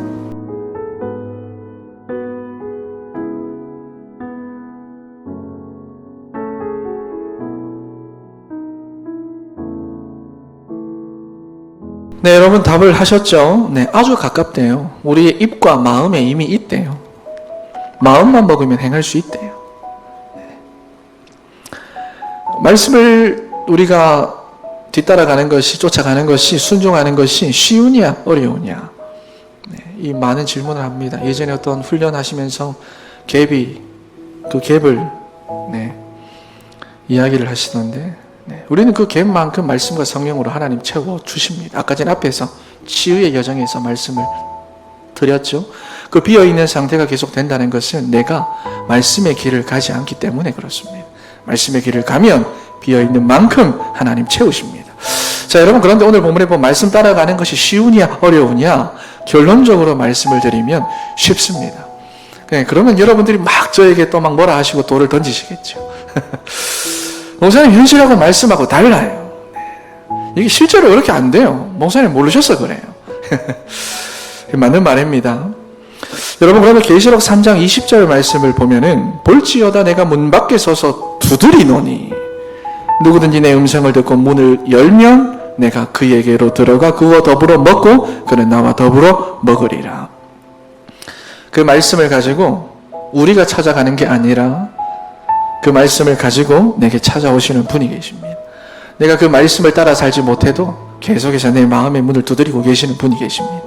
네, 여러분 답을 하셨죠? 네, 아주 가깝대요. 우리의 입과 마음에 이미 있대요. 마음만 먹으면 행할 수 있대요. 네. 말씀을 우리가 뒤따라가는 것이, 쫓아가는 것이, 순종하는 것이 쉬우냐 어려우냐, 네, 이 많은 질문을 합니다. 예전에 어떤 훈련하시면서 그 갭을 네, 이야기를 하시던데, 네, 우리는 그 갭만큼 말씀과 성령으로 하나님 채워주십니다. 아까 전 앞에서 치유의 여정에서 말씀을 드렸죠. 그 비어있는 상태가 계속 된다는 것은 내가 말씀의 길을 가지 않기 때문에 그렇습니다. 말씀의 길을 가면 비어있는 만큼 하나님 채우십니다. 자, 여러분, 그런데 오늘 본문에 보면 말씀 따라가는 것이 쉬우냐 어려우냐, 결론적으로 말씀을 드리면 쉽습니다. 그러면 여러분들이 막 저에게 또 막 뭐라 하시고 돌을 던지시겠죠. 목사님, 현실하고 말씀하고 달라요. 이게 실제로 그렇게 안 돼요. 목사님 모르셔서 그래요. 맞는 말입니다. 여러분, 그러면 계시록 3장 20절 말씀을 보면은 볼지어다 내가 문 밖에 서서 두드리노니 누구든지 내 음성을 듣고 문을 열면 내가 그에게로 들어가 그와 더불어 먹고 그는 나와 더불어 먹으리라. 그 말씀을 가지고 우리가 찾아가는 게 아니라 그 말씀을 가지고 내게 찾아오시는 분이 계십니다. 내가 그 말씀을 따라 살지 못해도 계속해서 내 마음의 문을 두드리고 계시는 분이 계십니다.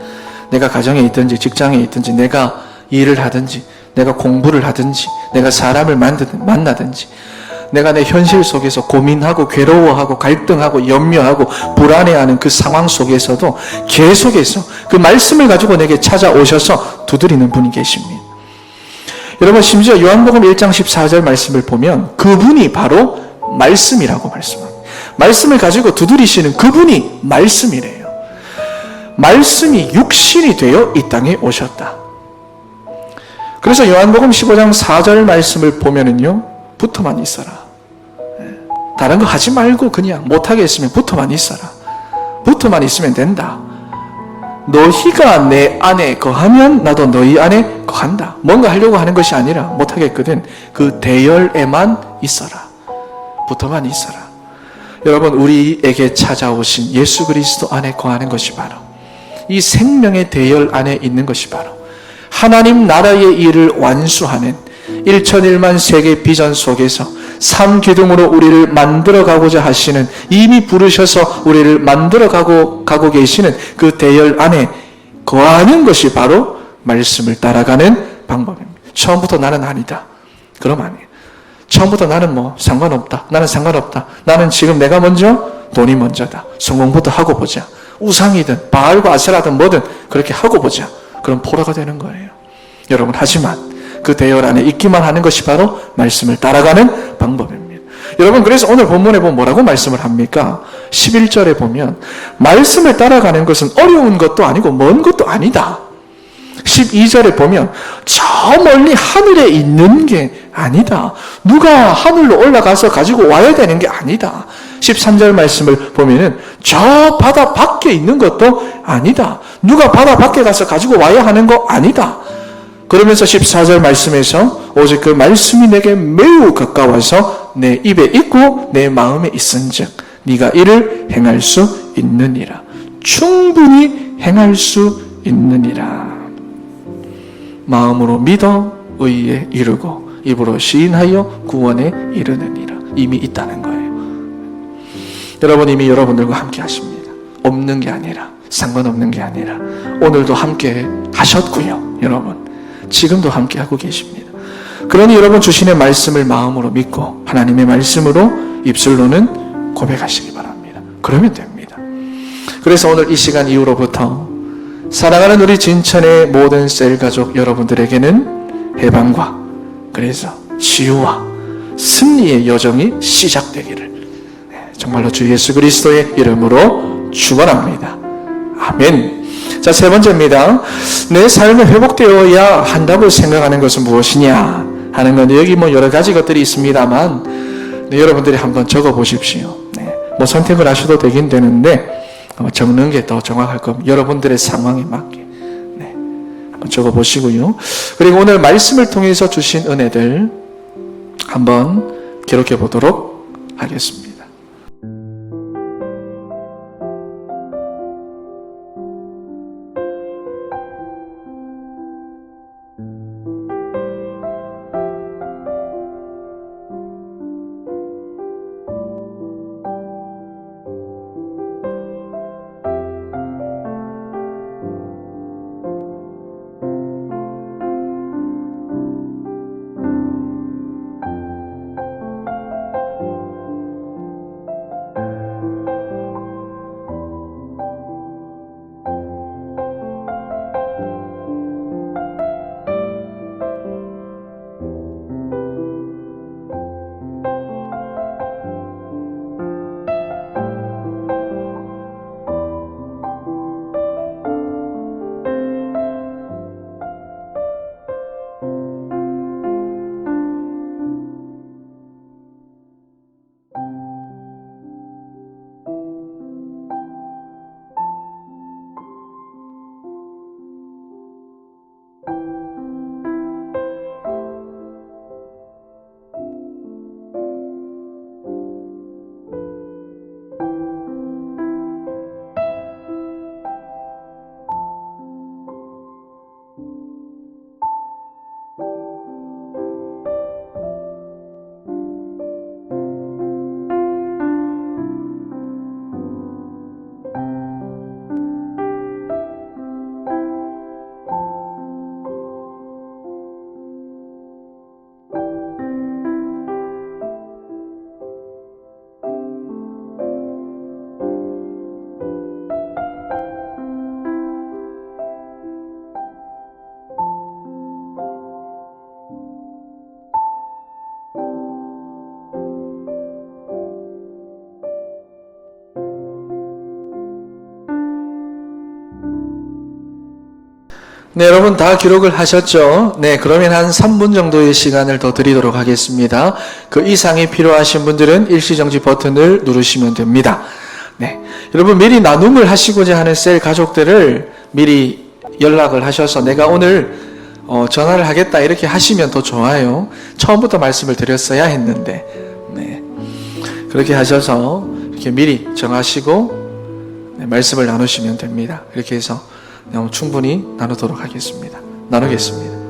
내가 가정에 있든지 직장에 있든지 내가 일을 하든지 내가 공부를 하든지 내가 사람을 만나든지 내가 내 현실 속에서 고민하고 괴로워하고 갈등하고 염려하고 불안해하는 그 상황 속에서도 계속해서 그 말씀을 가지고 내게 찾아오셔서 두드리는 분이 계십니다. 여러분, 심지어 요한복음 1장 14절 말씀을 보면 그분이 바로 말씀이라고 말씀합니다. 말씀을 가지고 두드리시는 그분이 말씀이래요. 말씀이 육신이 되어 이 땅에 오셨다. 그래서 요한복음 15장 4절 말씀을 보면은요, 붙어만 있어라. 다른 거 하지 말고 그냥 못하게 했으면 붙어만 있어라. 붙어만 있으면 된다. 너희가 내 안에 거하면 나도 너희 안에 거한다. 뭔가 하려고 하는 것이 아니라 못하겠거든. 그 대열에만 있어라. 붙어만 있어라. 여러분, 우리에게 찾아오신 예수 그리스도 안에 거하는 것이 바로 이 생명의 대열 안에 있는 것이 바로 하나님 나라의 일을 완수하는 1,001만 세계 비전 속에서 삶 기둥으로 우리를 만들어가고자 하시는, 이미 부르셔서 우리를 만들어가고 계시는 그 대열 안에 거하는 것이 바로 말씀을 따라가는 방법입니다. 처음부터 나는 아니다. 그럼 아니에요. 처음부터 나는 뭐 상관없다. 나는 상관없다. 나는 지금 내가 먼저, 돈이 먼저다. 성공부터 하고 보자. 우상이든 바알과 아세라든 뭐든 그렇게 하고 보자. 그럼 포로가 되는 거예요. 여러분, 하지만 그 대열 안에 있기만 하는 것이 바로 말씀을 따라가는 방법입니다. 여러분, 그래서 오늘 본문에 보면 뭐라고 말씀을 합니까? 11절에 보면 말씀을 따라가는 것은 어려운 것도 아니고 먼 것도 아니다. 12절에 보면 저 멀리 하늘에 있는 게 아니다. 누가 하늘로 올라가서 가지고 와야 되는 게 아니다. 13절 말씀을 보면은 저 바다 밖에 있는 것도 아니다. 누가 바다 밖에 가서 가지고 와야 하는 거 아니다. 그러면서 14절 말씀에서 오직 그 말씀이 내게 매우 가까워서 내 입에 있고 내 마음에 있은즉 네가 이를 행할 수 있느니라. 충분히 행할 수 있느니라. 마음으로 믿어 의에 이르고 입으로 시인하여 구원에 이르느니라. 이미 있다는 거예요. 여러분, 이미 여러분들과 함께 하십니다. 없는 게 아니라, 상관없는 게 아니라 오늘도 함께 하셨고요. 여러분, 지금도 함께 하고 계십니다. 그러니 여러분, 주신의 말씀을 마음으로 믿고 하나님의 말씀으로 입술로는 고백하시기 바랍니다. 그러면 됩니다. 그래서 오늘 이 시간 이후로부터 사랑하는 우리 진천의 모든 셀 가족 여러분들에게는 해방과 그래서 치유와 승리의 여정이 시작되기를 정말로 주 예수 그리스도의 이름으로 축원합니다. 아멘. 자, 세 번째입니다. 내 삶이 회복되어야 한다고 생각하는 것은 무엇이냐 하는 건 여기 여러 가지 것들이 있습니다만 여러분들이 한번 적어 보십시오. 선택을 하셔도 되긴 되는데 적는 게 더 정확할 겁니다. 여러분들의 상황에 맞게 한번 적어 보시고요. 그리고 오늘 말씀을 통해서 주신 은혜들 한번 기록해 보도록 하겠습니다. 네, 여러분 다 기록을 하셨죠? 네, 그러면 한 3분 정도의 시간을 더 드리도록 하겠습니다. 그 이상이 필요하신 분들은 일시정지 버튼을 누르시면 됩니다. 네, 여러분 미리 나눔을 하시고자 하는 셀 가족들을 미리 연락을 하셔서 내가 오늘 전화를 하겠다 이렇게 하시면 더 좋아요. 처음부터 말씀을 드렸어야 했는데 네, 그렇게 하셔서 이렇게 미리 정하시고 말씀을 나누시면 됩니다. 이렇게 해서 충분히 나누도록 하겠습니다. 나누겠습니다.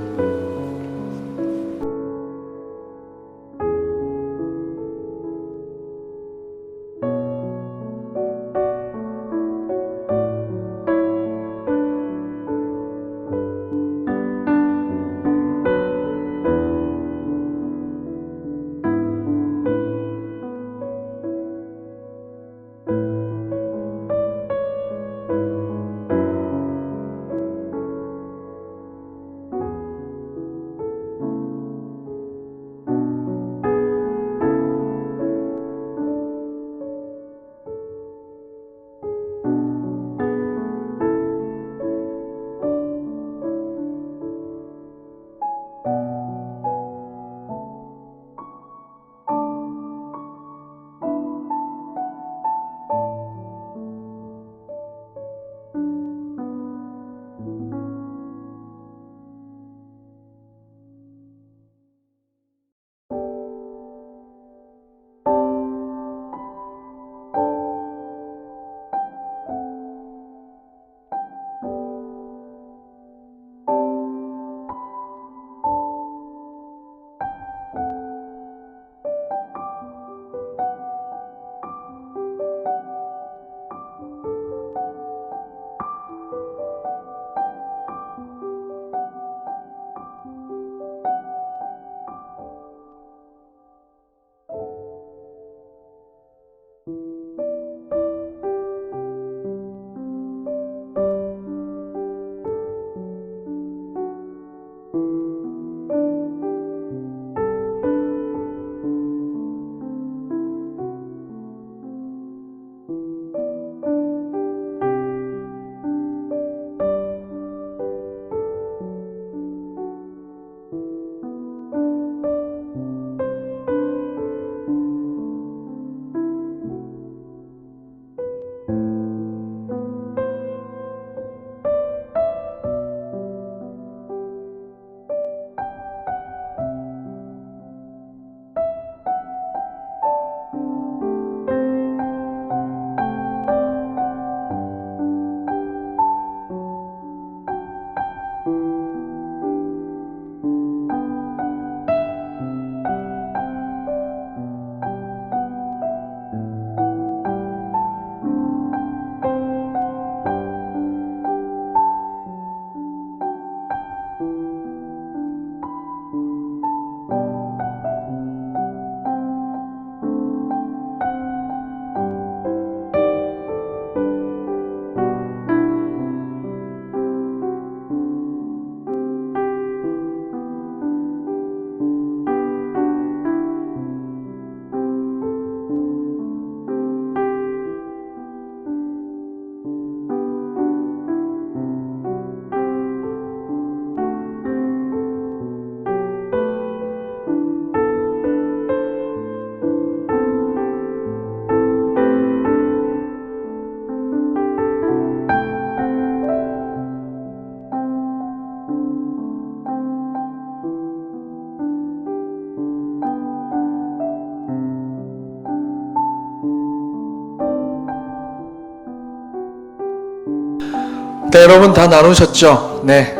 네, 여러분 다 나누셨죠? 네.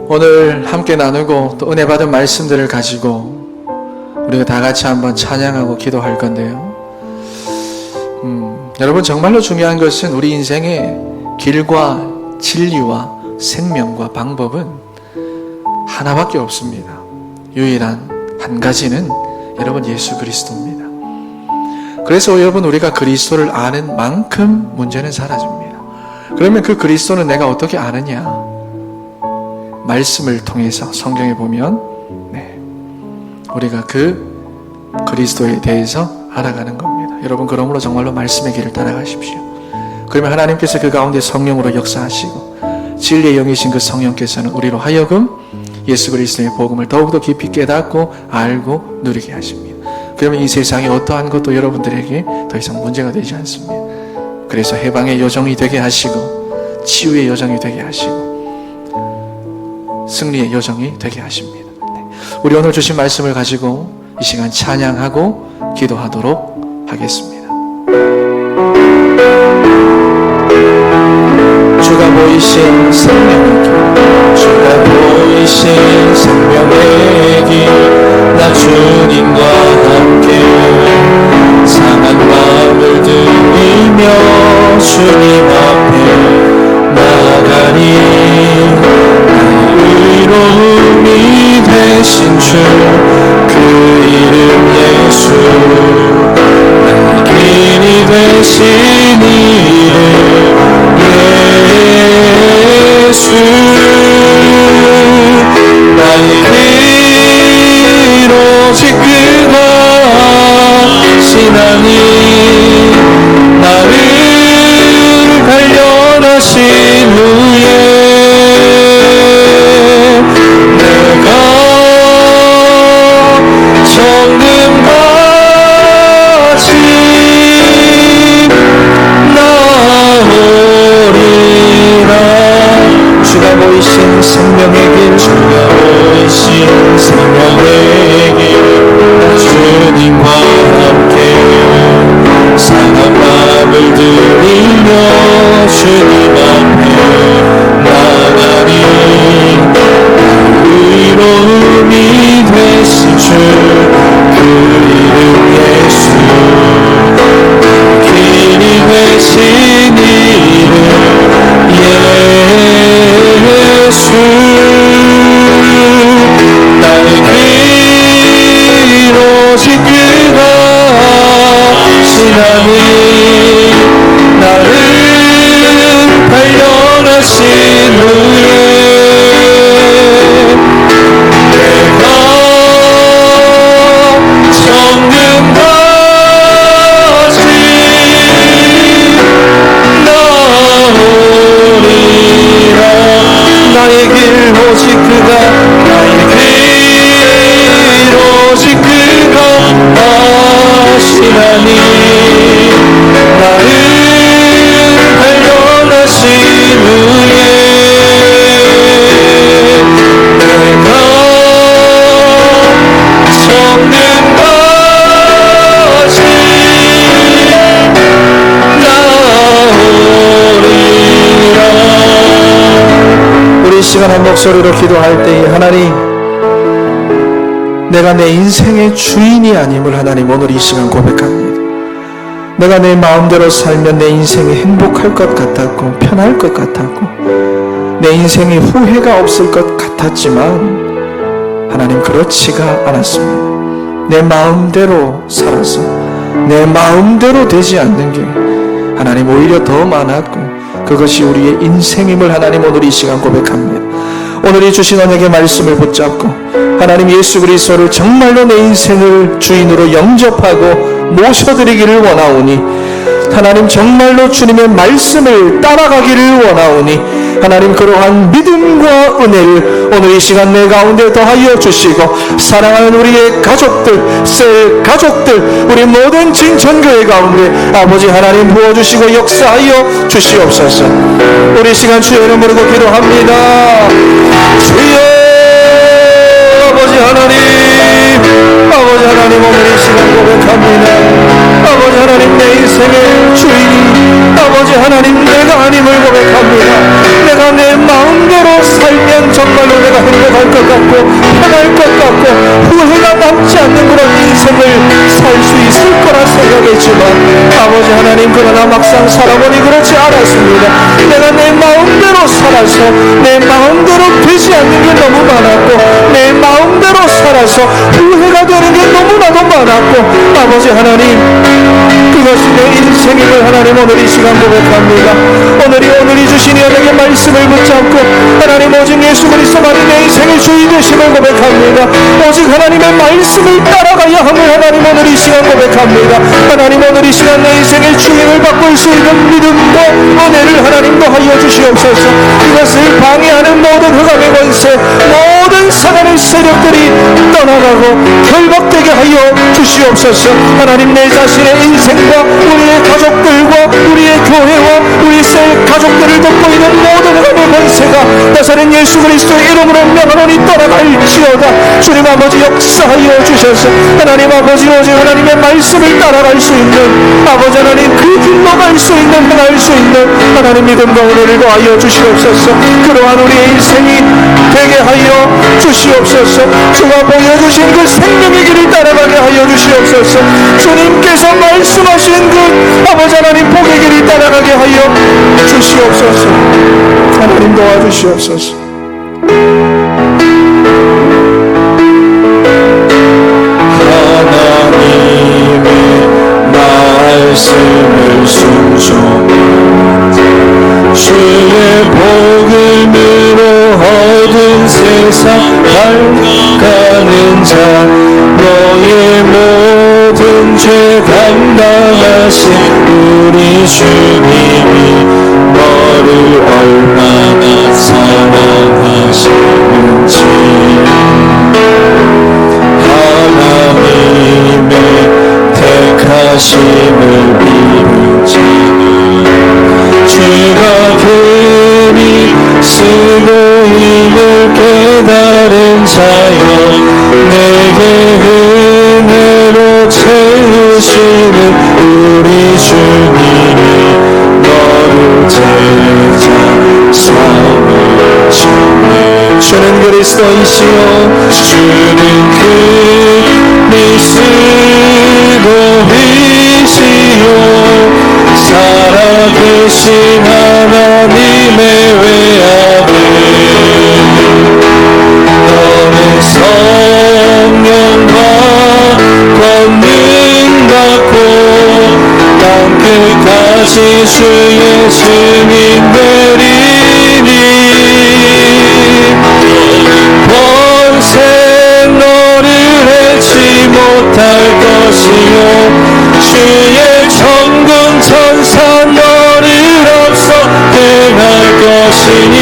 오늘 함께 나누고 또 은혜 받은 말씀들을 가지고 우리가 다 같이 한번 찬양하고 기도할 건데요. 여러분 정말로 중요한 것은 우리 인생의 길과 진리와 생명과 방법은 하나밖에 없습니다. 유일한 한 가지는 여러분 예수 그리스도입니다. 그래서 여러분 우리가 그리스도를 아는 만큼 문제는 사라집니다. 그러면 그 그리스도는 내가 어떻게 아느냐? 말씀을 통해서 성경에 보면 우리가 그 그리스도에 대해서 알아가는 겁니다. 여러분 그러므로 정말로 말씀의 길을 따라가십시오. 그러면 하나님께서 그 가운데 성령으로 역사하시고 진리의 영이신 그 성령께서는 우리로 하여금 예수 그리스도의 복음을 더욱더 깊이 깨닫고 알고 누리게 하십니다. 그러면 이 세상의 어떠한 것도 여러분들에게 더 이상 문제가 되지 않습니다. 그래서 해방의 여정이 되게 하시고 치유의 여정이 되게 하시고 승리의 여정이 되게 하십니다. 우리 오늘 주신 말씀을 가지고 이 시간 찬양하고 기도하도록 하겠습니다. 주가 보이신 생명의 길, 주가 보이신 생명의 길, 나 주님과 함께 상한 마음을 들이며 주님 앞에 나가니 나의 의로움이 되신 주 그 이름 예수, 나의 길이 되신 이름 예수, 나의 길 오직 그가 신하니 나를 발견하신 후에 내가 정금같이 나오리라. 주가 보이신 생명의 길, 주가 보이신 생명의 길, 주님과 함께 상한 마음을 들이며 주님 앞에 나가니 의로움이 되신 주 그 이름 예수, 길이 되신 이름 예수, 나의 길 오직 그가 신하니 나를 발견하신 후에 내가 정금같이 나오리라. 나의 길 오직 그가, 나의 길 오직 그가 하시나니 나를 발견하신 후에 내가 정금같이 나오리라. 우리 시간 한 목소리로 기도할 때에 하나님, 내가 내 인생의 주인이 아님을 하나님 오늘 이 시간 고백합니다. 내가 내 마음대로 살면 내 인생이 행복할 것 같았고 편할 것 같았고 내 인생에 후회가 없을 것 같았지만 하나님 그렇지가 않았습니다. 내 마음대로 살아서 내 마음대로 되지 않는 게 하나님 오히려 더 많았고 그것이 우리의 인생임을 하나님 오늘 이 시간 고백합니다. 오늘 이 주신 언약의 말씀을 붙잡고 하나님 예수 그리스도를 정말로 내 인생을 주인으로 영접하고 모셔드리기를 원하오니 하나님 정말로 주님의 말씀을 따라가기를 원하오니 하나님 그러한 믿음과 은혜를 오늘 이 시간 내 가운데 더하여 주시고 사랑하는 우리의 가족들, 셀 가족들, 우리 모든 진천교회 가운데 아버지 하나님 부어주시고 역사하여 주시옵소서. 우리 시간 주의 이름 부르고 기도합니다. 주여 아버지 하나님, 아버지 하나님 오늘 이 시간 고백합니다. 아버지 하나님, 내 인생의 주인이 아버지 하나님 내가 아님을 고백합니다. 내가 내 마음대로 살면 정말로 내가 행복할 것 같고 편할 것 같고 후회가 남지 않는 그런 인생을 살 수 있을 거라 생각했지만 아버지 하나님, 그러나 막상 살아보니 그렇지 않았습니다. 내가 내 마음대로 살아서 내 마음대로 되지 않는 게 너무 많았고 내 마음대로 살아서 후회가 되는 게 너무나도 많았고 아버지 하나님, 그것이 내 인생임을 하나님 오늘 이 시간 고백합니다. 오늘이 주신 여러분의 말씀을 붙잡고 하나님 오직 예수 그리스도만이 내 인생의 주인 되심을 고백합니다. 오직 하나님의 말씀을 따라가야 함을 하나님 오늘 이 시간 고백합니다. 하나님 오늘 이 시간 내 인생의 주인을 바꿀 수 있는 믿음과 은혜를 하나님 더하여 주시옵소서. 이것을 방해하는 모든 흑암의 권세, 모든 사단의 세력들이 떠나가고 결박되게 하여 주시옵소서. 하나님, 내 자신의 인생과 우리의 가족들과 우리의 교회와 우리 셀 가족들을 돕고 있는 모든 흑암의 권세가 나사렛 예수 그리스도의 이름으로 명하노니 떠나갈지어다. 주님 아버지 역사하여 주셔서 하나님 아버지 오직 하나님의 말씀을 따라갈 수 있는 아버지 하나님 그 길로 갈 수 있는 행할 수 있는 하나님 믿음과 은혜를 더하여 주시옵소서. 그러한 우리의 인생이 되게 하여 주시옵소서. 주가 보여주신 그 생명의 길을 따라가게 하여 주시옵소서. 주님께서 말씀하신 그 아버지 하나님 복의 길을 따라가게 하여 주시옵소서. 하나님 도와주시옵소서. 하나님의 말씀을 순종하자. 주의 복음으로 얻은 세상 살아가는 자, 너의 모든 죄 감당하신 우리 주님이 너를 얼마나 사랑하시는지 하나님의 택하심을 입은 자는 주가 그리 쓰고 힘을 깨달은 자여, 내게 은혜로 채우시는 우리 주님이 너를 제자 삼으시네. 주는 그리스도이시요 주는 그리스도이시요 살아계신 하나님의 외아들, 너는 성령과 권능 받고 땅끝까지 주의 증인 되리니 평생 너를 해치 못할 것이요 주의 천군 천사 너를 앞서 행할 것이니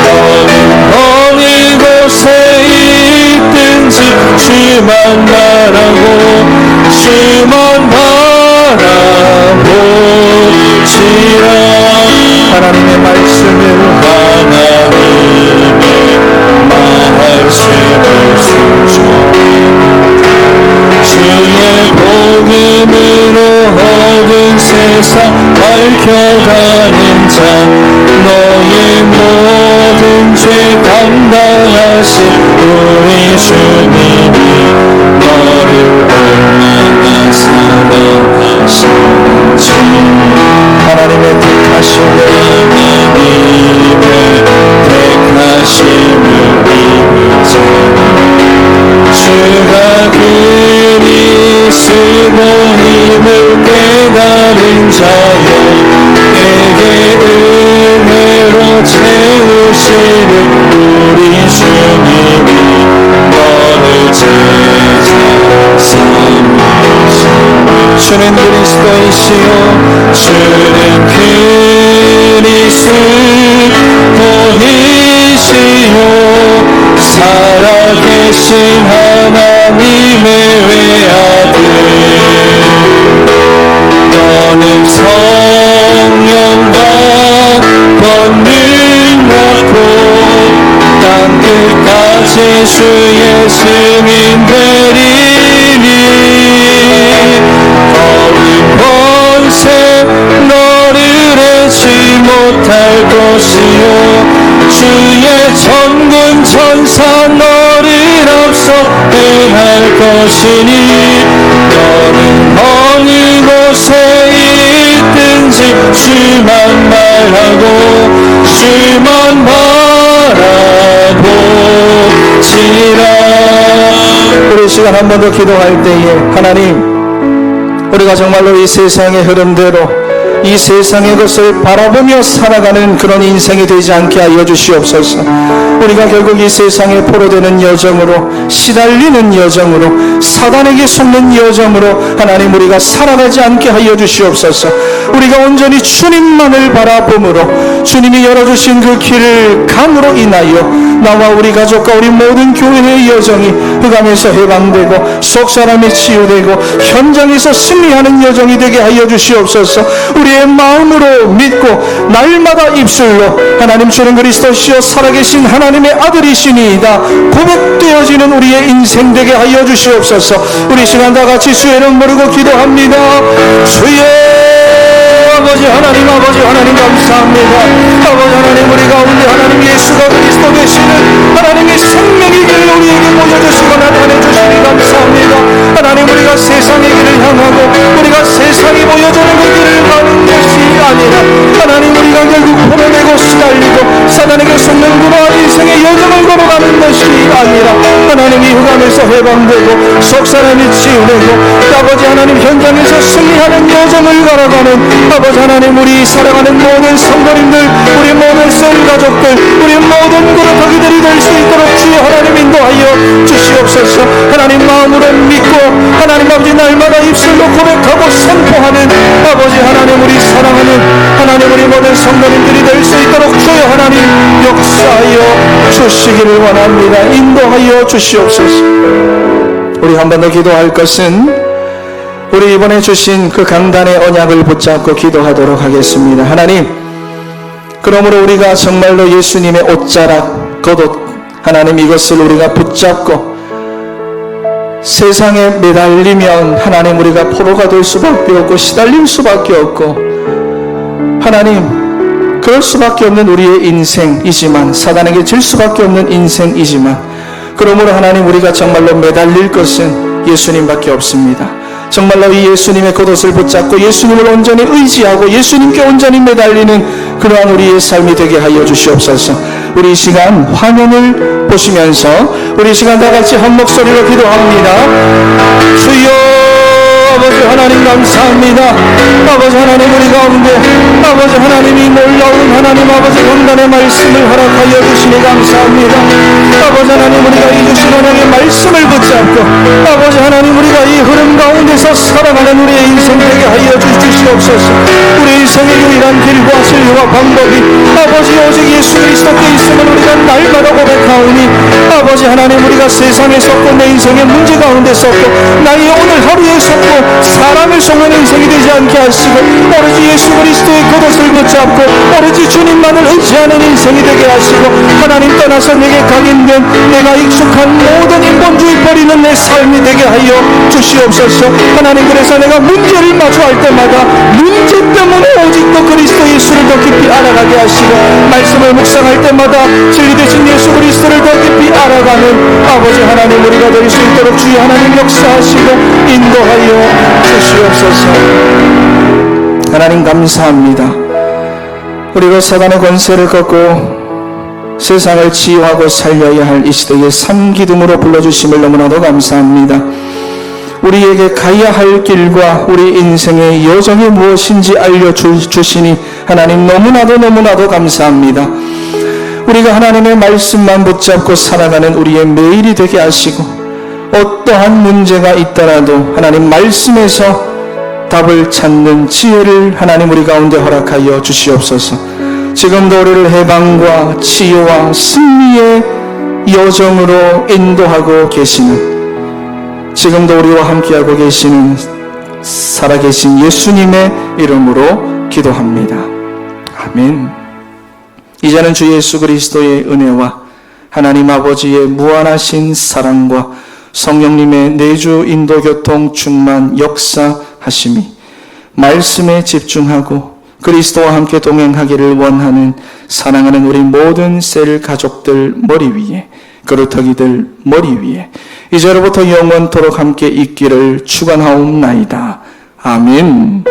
너는 어느 곳에 있든지 주만 바라고 주만 바라보지라. 하나님의 말씀을 주의 복음으로 얻은 세상 밝혀가는 자, 너의 모든 죄 감당하신 우리 주님이 너를 얼마나 사랑하시는지 하나님의 택하심을 입은 자, 주가 그리 쓰고 힘을 깨달은 자여, 내게 은혜로 채우시는 우리 주님이 너를 제자 삼으시네. 주는 그리스도이시요 주는 그리스도이시요 살아계신 하나님의 외아들, 너는 성령과 권능 받고 땅끝까지 주의 증인 되리니 못할 것이요 주의 천군 천사 너를 앞서 행할 것이니 너는 어느 곳에 있든지 주만 말하고 주만 바라보지라. 우리 시간 한 번 더 기도할 때에 하나님, 우리가 정말로 이 세상의 흐름대로 이 세상의 것을 바라보며 살아가는 그런 인생이 되지 않게 하여 주시옵소서. 우리가 결국 이 세상에 포로되는 여정으로, 시달리는 여정으로, 사단에게 속는 여정으로 하나님 우리가 살아가지 않게 하여 주시옵소서. 우리가 온전히 주님만을 바라봄으로 주님이 열어주신 그 길을 감으로 인하여 나와 우리 가족과 우리 모든 교회의 여정이 흑암에서 해방되고 속사람이 치유되고 현장에서 승리하는 여정이 되게 하여 주시옵소서. 우리의 마음으로 믿고 날마다 입술로 하나님 주는 그리스도시여 살아계신 하나님의 아들이시니이다 고백되어지는 우리의 인생 되게 하여 주시옵소서. 우리 시간 다 같이 주의 이름 부르고 기도합니다. 주여 아버지 하나님, 아버지 하나님 감사합니다. 아버지 하나님, 우리 가운데 하나님 예수가 그리스도 되시는 하나님의 생명의 길을 우리에게 보여주시고 나타내 주시니 감사합니다. 하나님, 우리가 세상의 길을 향하고 우리가 세상이 보여주는 그 길을 가는 것이 아니라 하나님 우리가 결국 포로되고 시달리고 사단에게 속는 그러한 인생의 여정을 걸어가는 것이 아니라 하나님이 흑암에서 해방되고 속사람이 치유되고 아버지 하나님 현장에서 승리하는 여정을 걸어가는 아버지 하나님 우리 사랑하는 모든 성도님들, 우리 모든 셀 가족들, 우리 모든 그릇하기들이 될 수 있도록 주여 하나님 인도하여 주시옵소서. 하나님 마음으로 믿고 하나님 아버지 날마다 입술로 고백하고 선포하는 아버지 하나님 우리 사랑하는 하나님 우리 모든 성도님들이 될 수 있도록 주여 하나님 역사하여 주시기를 원합니다. 인도하여 주시옵소서. 우리 한 번 더 기도할 것은 우리 이번에 주신 그 강단의 언약을 붙잡고 기도하도록 하겠습니다. 하나님, 그러므로 우리가 정말로 예수님의 옷자락, 겉옷 하나님 이것을 우리가 붙잡고 세상에 매달리면 하나님 우리가 포로가 될 수밖에 없고 시달릴 수밖에 없고 하나님 그럴 수밖에 없는 우리의 인생이지만 사단에게 질 수밖에 없는 인생이지만 그러므로 하나님 우리가 정말로 매달릴 것은 예수님밖에 없습니다. 정말로 이 예수님의 겉옷을 붙잡고 예수님을 온전히 의지하고 예수님께 온전히 매달리는 그러한 우리의 삶이 되게 하여 주시옵소서. 우리 이 시간 화면을 보시면서 우리 이 시간 다 같이 한 목소리로 기도합니다. 주여 아버지 하나님 감사합니다. 아버지 하나님 우리 가운데 아버지 하나님이 놀라운 하나님 아버지 강단의 말씀을 허락하여 주시니 감사합니다. 아버지 하나님 우리가 이 주신 하나님의 말씀을 붙잡고 아버지 하나님 우리가 이 흐름 가운데서 살아가는 우리의 인생 되게 하여 주시옵소서. 우리 인생의 유일한 길과 진리와 방법이 아버지 오직 예수 그리스도께 있음을 우리가 날마다 고백하오니 아버지 하나님 우리가 세상에 섰고 내 인생의 문제 가운데 섰고 나의 오늘 하루에 섰고 사람을 속는 인생이 되지 않게 하시고 오로지 예수 그리스도의 겉옷을 붙잡고 오로지 주님만을 의지하는 인생이 되게 하시고 하나님 떠나서 내게 각인된 내가 익숙한 모든 인본주의 버리는 내 삶이 되게 하여 주시옵소서. 하나님 그래서 내가 문제를 마주할 때마다 문제 때문에 오직 또 그리스도 예수를 더 깊이 알아가게 하시고 말씀을 묵상할 때마다 진리 되신 예수 그리스도를 더 깊이 알아가는 아버지 하나님 우리가 될 수 있도록 주여 하나님 역사하시고 인도하여 주시옵소서. 하나님 감사합니다. 우리가 사단의 권세를 꺾고 세상을 치유하고 살려야 할 이 시대의 삼기둥으로 불러주심을 너무나도 감사합니다. 우리에게 가야 할 길과 우리 인생의 여정이 무엇인지 알려주시니 하나님 너무나도 감사합니다. 우리가 하나님의 말씀만 붙잡고 살아가는 우리의 매일이 되게 하시고 어떠한 문제가 있더라도 하나님 말씀에서 답을 찾는 지혜를 하나님 우리 가운데 허락하여 주시옵소서. 지금도 우리를 해방과 치유와 승리의 여정으로 인도하고 계시는 지금도 우리와 함께하고 계시는 살아계신 예수님의 이름으로 기도합니다. 아멘. 이제는 주 예수 그리스도의 은혜와 하나님 아버지의 무한하신 사랑과 성령님의 내주 인도 교통 충만 역사하심이 말씀에 집중하고 그리스도와 함께 동행하기를 원하는 사랑하는 우리 모든 셀 가족들 머리 위에, 그루터기들 머리 위에 이제로부터 영원토록 함께 있기를 축원하옵나이다. 아멘.